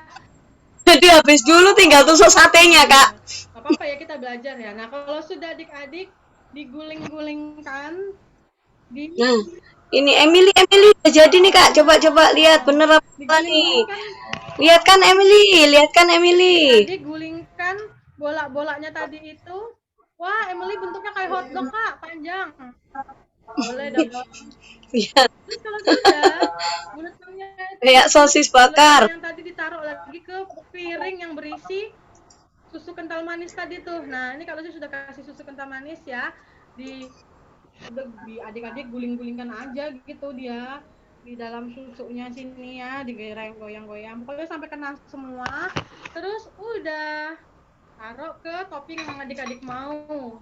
Jadi habis dulu tinggal tusuk satenya Kak. Apa-apa ya, kita belajar ya. Nah, kalau sudah adik-adik diguling-gulingkan Nah, ini Emily udah jadi nih Kak. Coba lihat bener apa nih. Lihat kan Emily. Jadi gulingkan bola-bolanya tadi itu. Wah, Emily bentuknya kayak hotdog Kak, panjang. Boleh dong. Iya. Terus kalau sudah bulatannya kayak sosis bakar. Yang tadi ditaruh lagi ke piring yang berisi susu kental manis tadi tuh. Nah, ini kalau saya sudah kasih susu kental manis ya, di adik-adik guling-gulingkan aja gitu dia di dalam susunya sini ya, digoyang-goyang. Pokoknya sampai kena semua. Terus udah taruh ke topping yang adik-adik mau.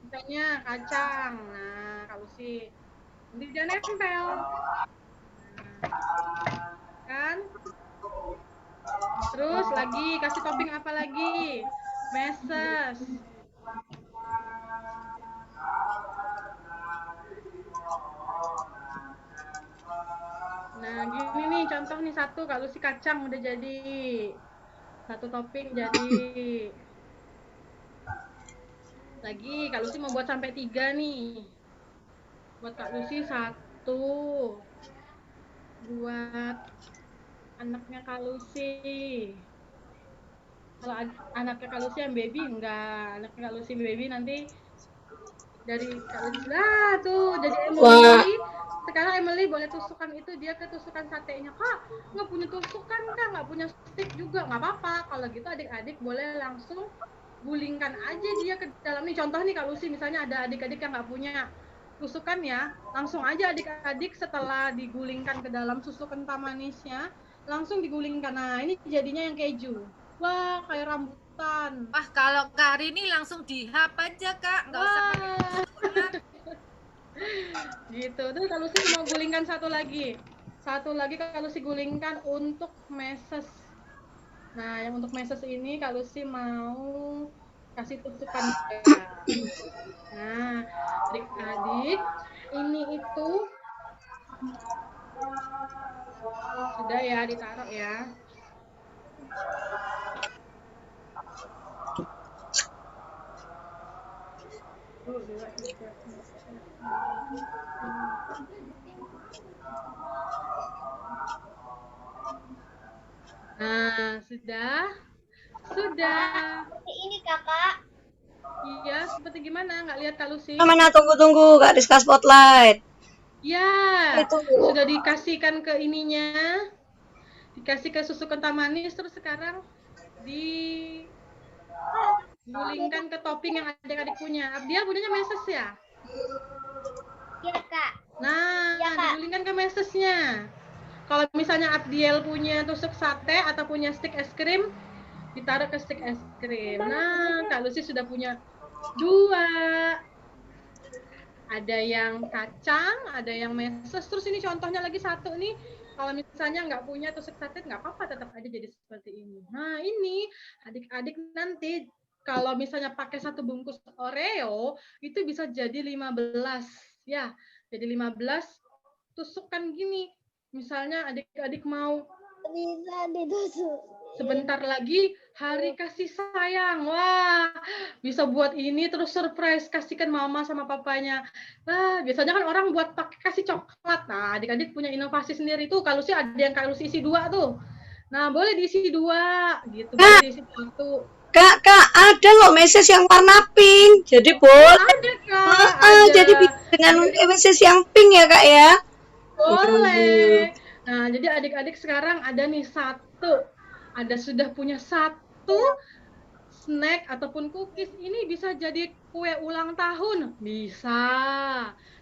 Misalnya kacang. Nah, kalau sih nanti dia nempel. Nah, kan? Terus lagi kasih topping apa lagi? Meses. Nah, gini nih contoh nih satu, kalau si kacang udah jadi. Satu topping jadi. Lagi, Kak Lucy mau buat sampai 3 nih. Buat Kak Lucy 1. Buat anaknya Kak Lucy. Kalau anaknya Kak Lucy yang baby enggak. Anaknya Kak Lucy baby nanti dari Kak Lucy. Nah, tuh jadi Emily. Sekarang Emily boleh tusukan itu, dia ketusukan satenya. Kak, nggak punya tusukan, Kak, nggak punya stick juga. Nggak apa-apa. Kalau gitu adik-adik boleh langsung gulingkan aja dia ke dalam. Nih contoh nih Kak Lucy, misalnya ada adik-adik yang nggak punya tusukan ya, langsung aja adik-adik setelah digulingkan ke dalam susu kental manisnya, langsung digulingkan. Nah, ini jadinya yang keju. Wah, kayak rambutan. Wah, kalau Kak Rini langsung dihap aja, Kak. Nggak usah pakai tusukan. Gitu. Terus kalau sih mau gulingkan satu lagi kalau sih gulingkan untuk meses. Nah, yang untuk meses ini kalau sih mau kasih tusukan juga. Nah, adik-adik, ini itu sudah ya, ditaruh ya. Nah, sudah. Ini kakak. Iya, seperti gimana? Nggak lihat Kak Lucy? Mana tunggu Kak Rizka Spotlight. Ya, Itu. sudah dikasihkan ke ininya. Dikasih ke susu kental manis, terus sekarang digulingkan ke topping yang adik-adik punya. Abdiel punyanya meses ya? Iya kak. Nah, Ya, Kak. digulingkan ke mesesnya. Kalau misalnya Abdiel punya tusuk sate atau punya stick es krim, ditaruh ke stick es krim. Nah, Kak Lucy sudah punya 2. Ada yang kacang, ada yang meses. Terus ini contohnya lagi 1 nih. Kalau misalnya nggak punya tusuk sate, nggak apa-apa, tetap aja jadi seperti ini. Nah, ini adik-adik nanti kalau misalnya pakai 1 bungkus Oreo, itu bisa jadi 15. Ya, jadi 15 tusukkan gini. Misalnya adik-adik mau Bisa ditusuk. sebentar lagi hari kasih sayang. Wah, bisa buat ini terus surprise, kasihkan mama sama papanya. Nah, biasanya kan orang buat pakai kasih coklat. Nah, adik-adik punya inovasi sendiri tuh. Kalau sih ada yang kalau isi 2 tuh. Nah, boleh diisi 2 gitu. Boleh diisi 1. Kak, ada loh meses yang warna pink. Jadi boleh. Ada, Kak. Ada. Jadi dengan meses yang pink ya, Kak ya? Boleh. Nah, jadi adik-adik sekarang ada nih 1. Ada sudah punya 1 snack ataupun cookies. Ini bisa jadi kue ulang tahun. Bisa.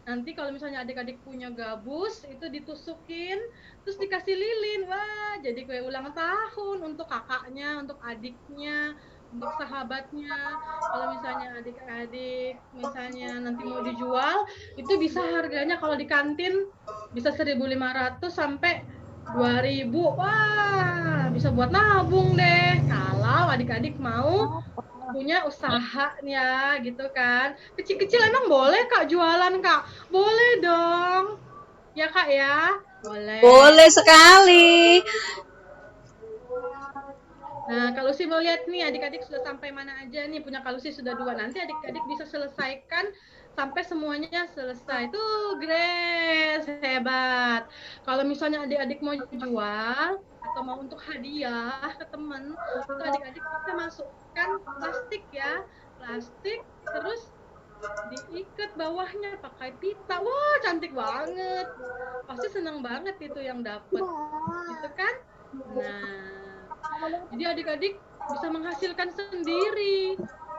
Nanti kalau misalnya adik-adik punya gabus, itu ditusukin, terus dikasih lilin. Wah, jadi kue ulang tahun untuk kakaknya, untuk adiknya, untuk sahabatnya. Kalau misalnya adik-adik misalnya nanti mau dijual, itu bisa harganya kalau di kantin bisa 1.500 sampai 2.000. Wah, bisa buat nabung deh kalau adik-adik mau punya usaha ya, gitu kan. Kecil-kecil emang boleh Kak jualan, Kak? Boleh dong. Ya, Kak ya? Boleh. Boleh sekali. Nah, kalau sih mau lihat nih adik-adik sudah sampai mana aja nih, punya kalau sih sudah 2. Nanti adik-adik bisa selesaikan sampai semuanya selesai. Tuh, Grace, hebat. Kalau misalnya adik-adik mau jual atau mau untuk hadiah ke teman, itu adik-adik bisa masukkan plastik ya. Plastik, terus diikat bawahnya pakai pita. Wah, cantik banget. Pasti senang banget itu yang dapat. Gitu kan? Nah, jadi adik-adik bisa menghasilkan sendiri.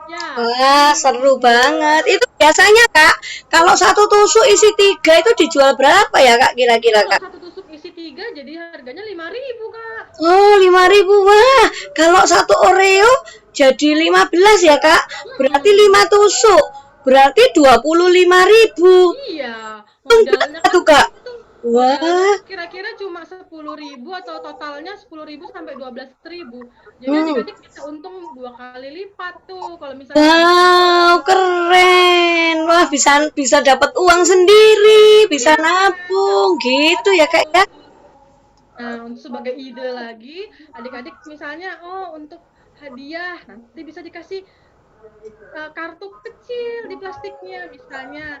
Ya. Wah, seru banget. Itu biasanya, Kak, kalau 1 tusuk isi 3 itu dijual berapa ya, Kak, kira-kira, Kak? Kalau 1 tusuk isi 3 jadi harganya 5.000, Kak. Oh, 5.000. Wah, kalau 1 Oreo jadi 15 ya, Kak. Berarti 5 tusuk. Berarti 25.000. Iya. Modalnya tuh, Kak. Wah. Kira-kira cuma 10.000 atau totalnya 10.000 sampai 12.000. Jadi Hmm. adik-adik bisa untung 2 kali lipat tuh kalau misalnya. Wow, keren. Wah, bisa dapat uang sendiri, bisa nabung gitu ya, Kak ya. Nah, untuk sebagai ide lagi, adik-adik misalnya untuk hadiah nanti bisa dikasih kartu kecil di plastiknya, misalnya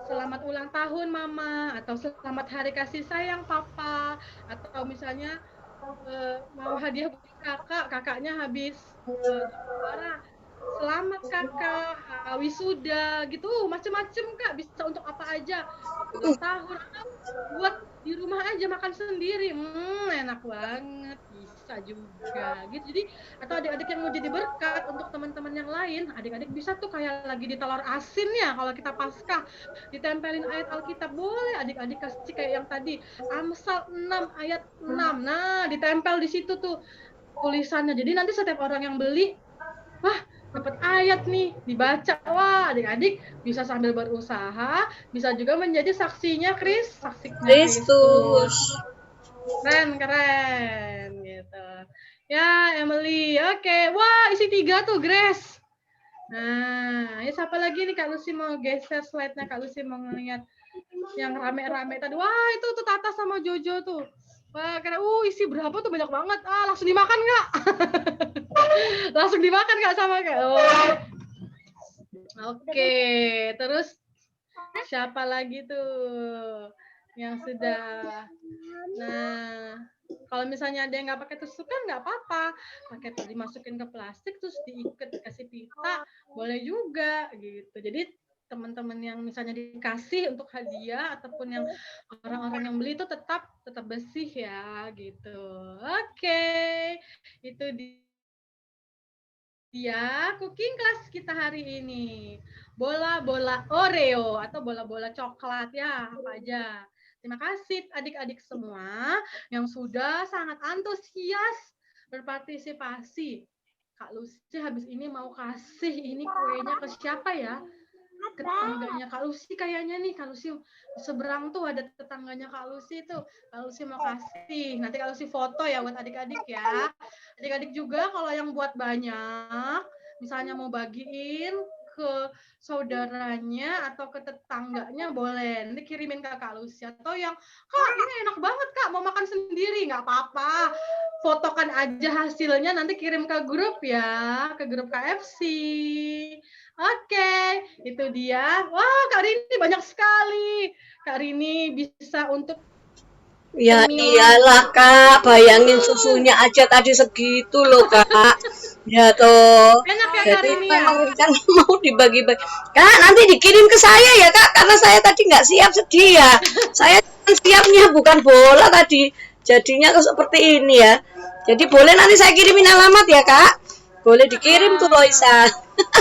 selamat ulang tahun mama, atau selamat hari kasih sayang papa, atau misalnya mau hadiah buat kakaknya habis juara, selamat kakak wisuda gitu, macem-macem Kak, bisa untuk apa aja, ulang tahun atau buat di rumah aja makan sendiri, enak banget, bisa juga gitu. Jadi atau adik-adik yang mau jadi berkat untuk teman-teman yang lain, adik-adik bisa tuh kayak lagi di telur asin ya kalau kita Paskah, ditempelin ayat Alkitab, boleh adik-adik kasih kayak yang tadi Amsal 6 ayat 6. Nah, ditempel di situ tuh tulisannya. Jadi nanti setiap orang yang beli, wah, dapat ayat nih, dibaca. Wah, adik-adik bisa sambil berusaha, bisa juga menjadi saksinya saksinya Kristus. Keren gitu. Ya, Emily. Oke. Wah, isi 3 tuh, Grace. Nah, ini siapa lagi nih Kak Lucy mau geser slide-nya, Kak Lucy mau ngeliat yang rame-rame tadi. Wah, itu tuh Tata sama Jojo tuh. Wah, keren. Isi berapa tuh, banyak banget. Langsung dimakan nggak? Langsung dimakan nggak sama Kak? Oke. Terus siapa lagi tuh yang sudah? Nah, kalau misalnya ada yang nggak pakai tusukan nggak apa-apa, pakai dimasukin ke plastik terus diikat kasih pita, boleh juga gitu. Jadi teman-teman yang misalnya dikasih untuk hadiah ataupun yang orang-orang yang beli itu tetap bersih ya gitu. Oke, itu dia cooking class kita hari ini. Bola-bola Oreo atau bola-bola coklat ya, apa aja. Terima kasih adik-adik semua yang sudah sangat antusias berpartisipasi. Kak Lucy habis ini mau kasih ini kuenya ke siapa ya? Ke tetangganya Kak Lucy kayaknya nih. Kak Lucy seberang tuh ada tetangganya Kak Lucy tuh. Kak Lucy mau kasih. Nanti Kak Lucy foto ya buat adik-adik ya. Adik-adik juga kalau yang buat banyak, misalnya mau bagiin ke saudaranya atau ke tetangganya boleh. Nanti kirimin ke Kak Lucy. Atau yang, Kak ini enak banget Kak, mau makan sendiri. Nggak apa-apa. Fotokan aja hasilnya, nanti kirim ke grup ya. Ke grup KFC. Oke, itu dia. Wah, Kak Rini banyak sekali. Kak Rini bisa untuk Ya iyalah Kak, bayangin susunya aja tadi segitu loh Kak. Ya toh. Enak ya Kak Jadi Rini ya? memang kan mau dibagi-bagi. Kak, nanti dikirim ke saya ya Kak, karena saya tadi nggak siap sedia. Saya siapnya bukan bola tadi. Jadinya seperti ini ya. Jadi boleh nanti saya kirimin alamat ya Kak. Boleh dikirim tuh Loisa.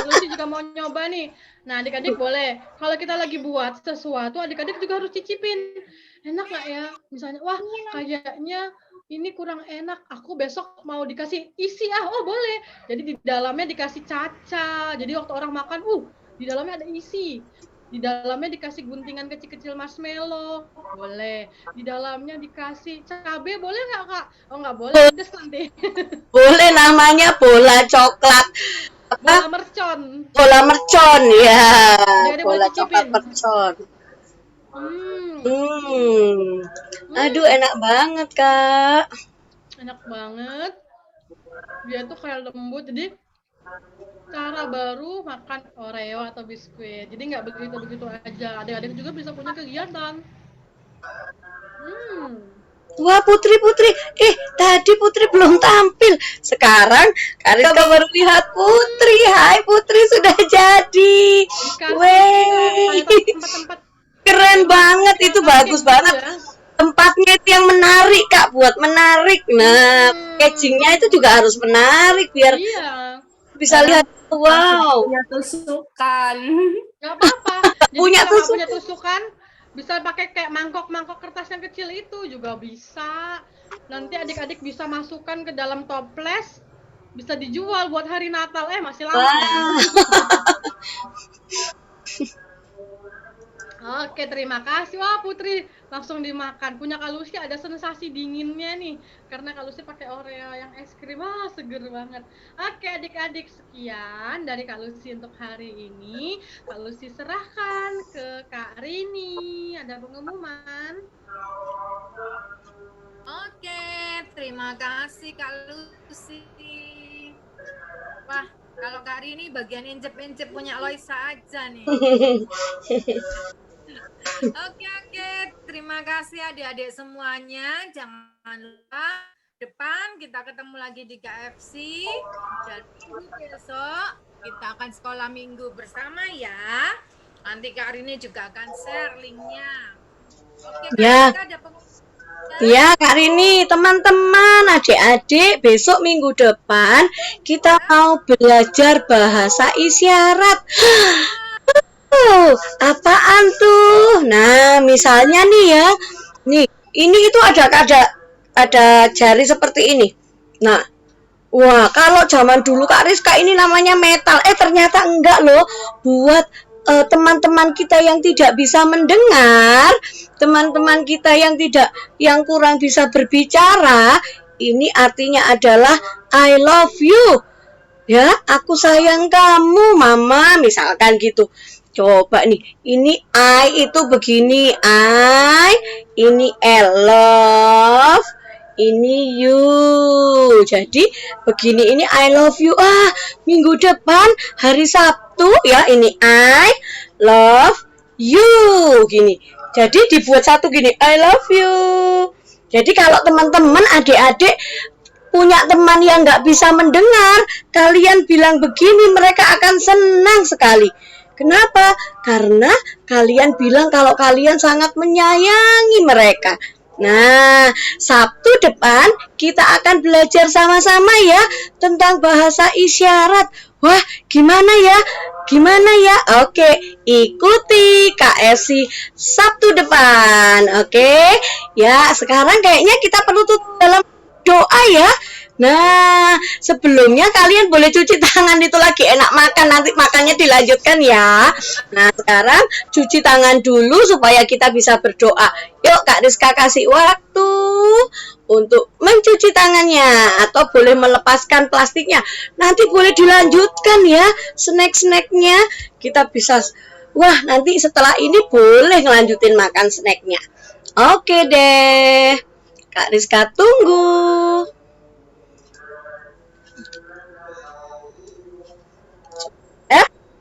Lucy juga mau nyoba nih. Nah, adik-adik boleh. Kalau kita lagi buat sesuatu, adik-adik juga harus cicipin. Enak nggak ya? Misalnya, wah kayaknya ini kurang enak. Aku besok mau dikasih isi. Oh boleh. Jadi di dalamnya dikasih caca. Jadi waktu orang makan, di dalamnya ada isi. Di dalamnya dikasih guntingan kecil-kecil marshmallow. Boleh. Di dalamnya dikasih cabai. Boleh nggak Kak? Oh nggak boleh. Pedes nanti. Boleh, namanya bola coklat. Bola mercon. Bola mercon ya. Jadi Bola boleh coklat cicipin. mercon. Aduh enak banget Kak. Enak banget. Dia tuh kayak lembut. Jadi cara baru makan Oreo atau biskuit. Jadi nggak begitu-begitu aja. Adik-adik juga bisa punya kegiatan. Wah Putri, tadi Putri belum tampil. Sekarang Kariska baru lihat Putri. Hai Putri, sudah jadi. Weh, keren banget, itu bagus banget. Tempatnya itu yang menarik Kak, buat menarik. Nah, packagingnya itu juga harus menarik biar bisa lihat. Wow. Punya tusukan. Nggak apa-apa. Punya tusukan. Bisa pakai kayak mangkok-mangkok kertas yang kecil itu juga bisa. Nanti adik-adik bisa masukkan ke dalam toples, bisa dijual buat hari Natal. Masih lama. Oke, terima kasih. Wah, Putri langsung dimakan. Punya Kak Lucy ada sensasi dinginnya nih. Karena Kak Lucy pakai Oreo yang es krim. Wah, seger banget. Oke, adik-adik, sekian dari Kak Lucy untuk hari ini. Kak Lucy serahkan ke Kak Rini. Ada pengumuman. Oke, terima kasih Kak Lucy. Wah, kalau Kak Rini bagian incep-incep punya Loisa aja nih. Oke, terima kasih adik-adik semuanya. Jangan lupa depan kita ketemu lagi di KFC dan minggu besok kita akan sekolah minggu bersama ya. Nanti Kak Rini juga akan share linknya. Oke, Ya. Kak, ada pengumuman. Ya, Kak Rini, teman-teman, adik-adik, besok minggu depan kita mau belajar bahasa isyarat. Apaan tuh? Nah, misalnya nih ya, nih, ini itu ada jari seperti ini. Nah, wah, kalau zaman dulu Kak Rizka ini namanya metal. Ternyata enggak loh. Buat teman-teman kita yang tidak bisa mendengar, teman-teman kita yang kurang bisa berbicara, ini artinya adalah I love you. Ya, aku sayang kamu, Mama, misalkan gitu. Coba nih, ini I itu begini, ini love, ini you. Jadi begini, ini I love you. Minggu depan hari Sabtu ya, ini I love you gini. Jadi dibuat satu gini, I love you. Jadi kalau teman-teman adik-adik punya teman yang nggak bisa mendengar, kalian bilang begini, mereka akan senang sekali. Kenapa? Karena kalian bilang kalau kalian sangat menyayangi mereka. Nah, Sabtu depan kita akan belajar sama-sama ya tentang bahasa isyarat. Wah, gimana ya? Gimana ya? Oke, ikuti KFC Sabtu depan. Oke, ya sekarang kayaknya kita perlu tutup dalam doa ya. Nah, sebelumnya kalian boleh cuci tangan, itu lagi enak makan, nanti makannya dilanjutkan ya. Nah, sekarang cuci tangan dulu supaya kita bisa berdoa. Yuk, Kak Rizka kasih waktu untuk mencuci tangannya, atau boleh melepaskan plastiknya. Nanti boleh dilanjutkan ya, snack-snacknya. Kita bisa, wah nanti setelah ini boleh ngelanjutin makan snacknya. Oke deh, Kak Rizka tunggu.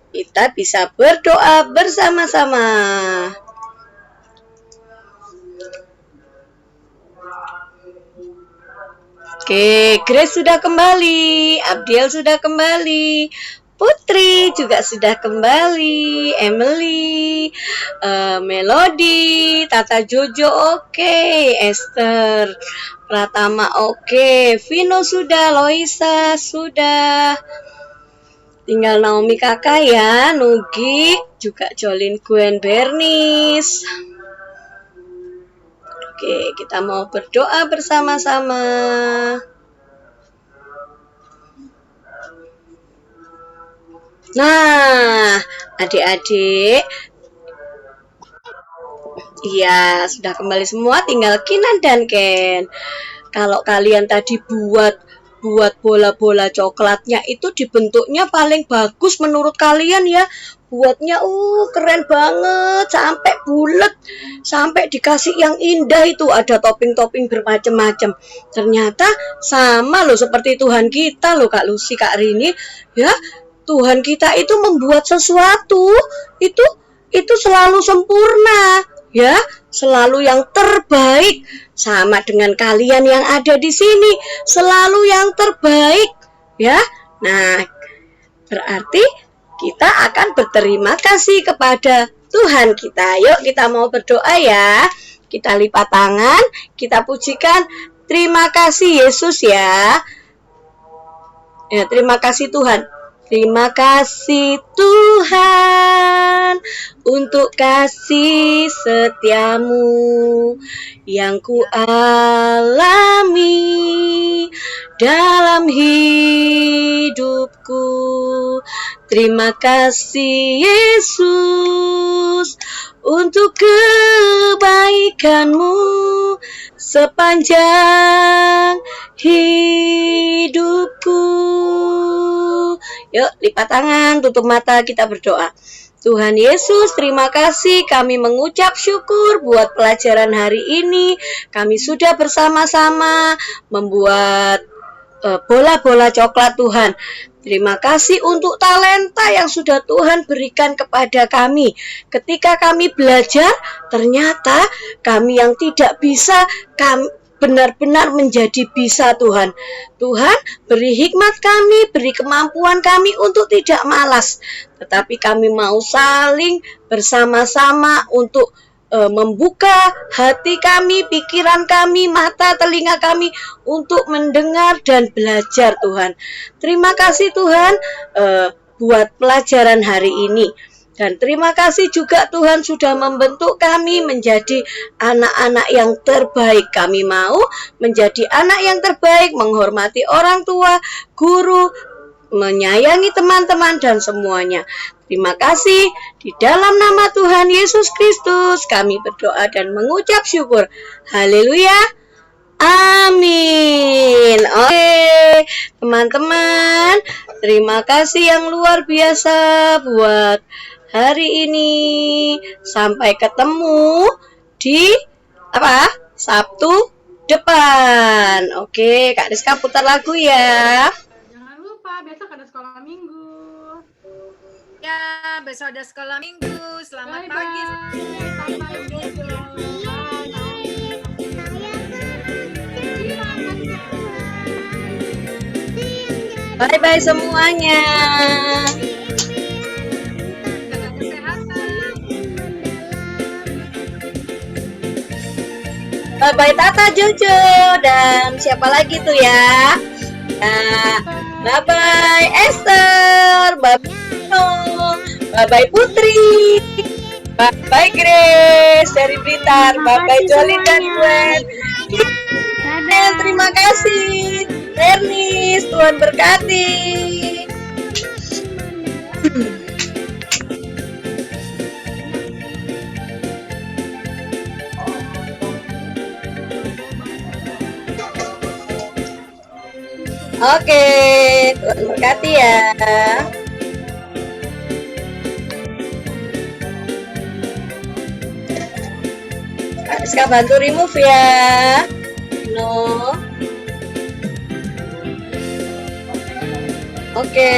Kita bisa berdoa bersama-sama. Oke, Grace sudah kembali, Abdiel sudah kembali, Putri juga sudah kembali, Emily, Melody, Tata Jojo oke, Esther, Pratama oke, Vino sudah, Loisa sudah. Tinggal Naomi kakak ya, Nugi, juga Jolin Gwen Bernis. Oke, kita mau berdoa bersama-sama. Nah, adik-adik, iya sudah kembali semua, tinggal Kinan dan Ken. Kalau kalian tadi buat bola-bola coklatnya itu dibentuknya paling bagus menurut kalian ya, buatnya keren banget, sampai bulat, sampai dikasih yang indah, itu ada topping-topping bermacam-macam. Ternyata sama loh seperti Tuhan kita loh, Kak Lucy, Kak Rini ya. Tuhan kita itu membuat sesuatu itu selalu sempurna ya, selalu yang terbaik. Sama dengan kalian yang ada di sini, selalu yang terbaik ya. Nah, berarti kita akan berterima kasih kepada Tuhan kita. Yuk kita mau berdoa ya. Kita lipat tangan, kita pujikan, terima kasih Yesus ya. Ya, terima kasih Tuhan. Terima kasih Tuhan untuk kasih setiamu yang ku alami dalam hidupku. Terima kasih Yesus untuk untuk kebaikan-Mu sepanjang hidupku. Yuk, lipat tangan, tutup mata, kita berdoa. Tuhan Yesus, terima kasih, kami mengucap syukur buat pelajaran hari ini. Kami sudah bersama-sama membuat bola-bola coklat, Tuhan. Terima kasih untuk talenta yang sudah Tuhan berikan kepada kami. Ketika kami belajar, ternyata kami yang tidak bisa, kami benar-benar menjadi bisa, Tuhan. Tuhan, beri hikmat kami, beri kemampuan kami untuk tidak malas. Tetapi kami mau saling bersama-sama untuk membuka hati kami, pikiran kami, mata, telinga kami untuk mendengar dan belajar, Tuhan. Terima kasih, Tuhan, buat pelajaran hari ini. Dan terima kasih juga Tuhan sudah membentuk kami menjadi anak-anak yang terbaik. Kami mau menjadi anak yang terbaik, menghormati orang tua, guru, menyayangi teman-teman dan semuanya. Terima kasih. Di dalam nama Tuhan Yesus Kristus kami berdoa dan mengucap syukur. Haleluya. Amin. Oke, teman-teman, terima kasih yang luar biasa buat hari ini. Sampai ketemu di Sabtu depan. Oke, Kak Rizka putar lagu ya. Jangan lupa besok ada sekolah minggu. Ya, besok ada sekolah minggu. Selamat Bye-bye. pagi. Sampai besok. Bye-bye semuanya. Jaga kesehatan. Bye-bye Tata, Jojo, dan siapa lagi tuh ya? Bye-bye Esther, bye-bye Nung, bye-bye Putri, bye-bye Grace dari Blitar, bye-bye Jolin dan Gwen. Terima kasih, Bernis, Tuhan berkati. Oke, Tuhan berkati ya. Kak Rizka bantu remove ya. No. Oke.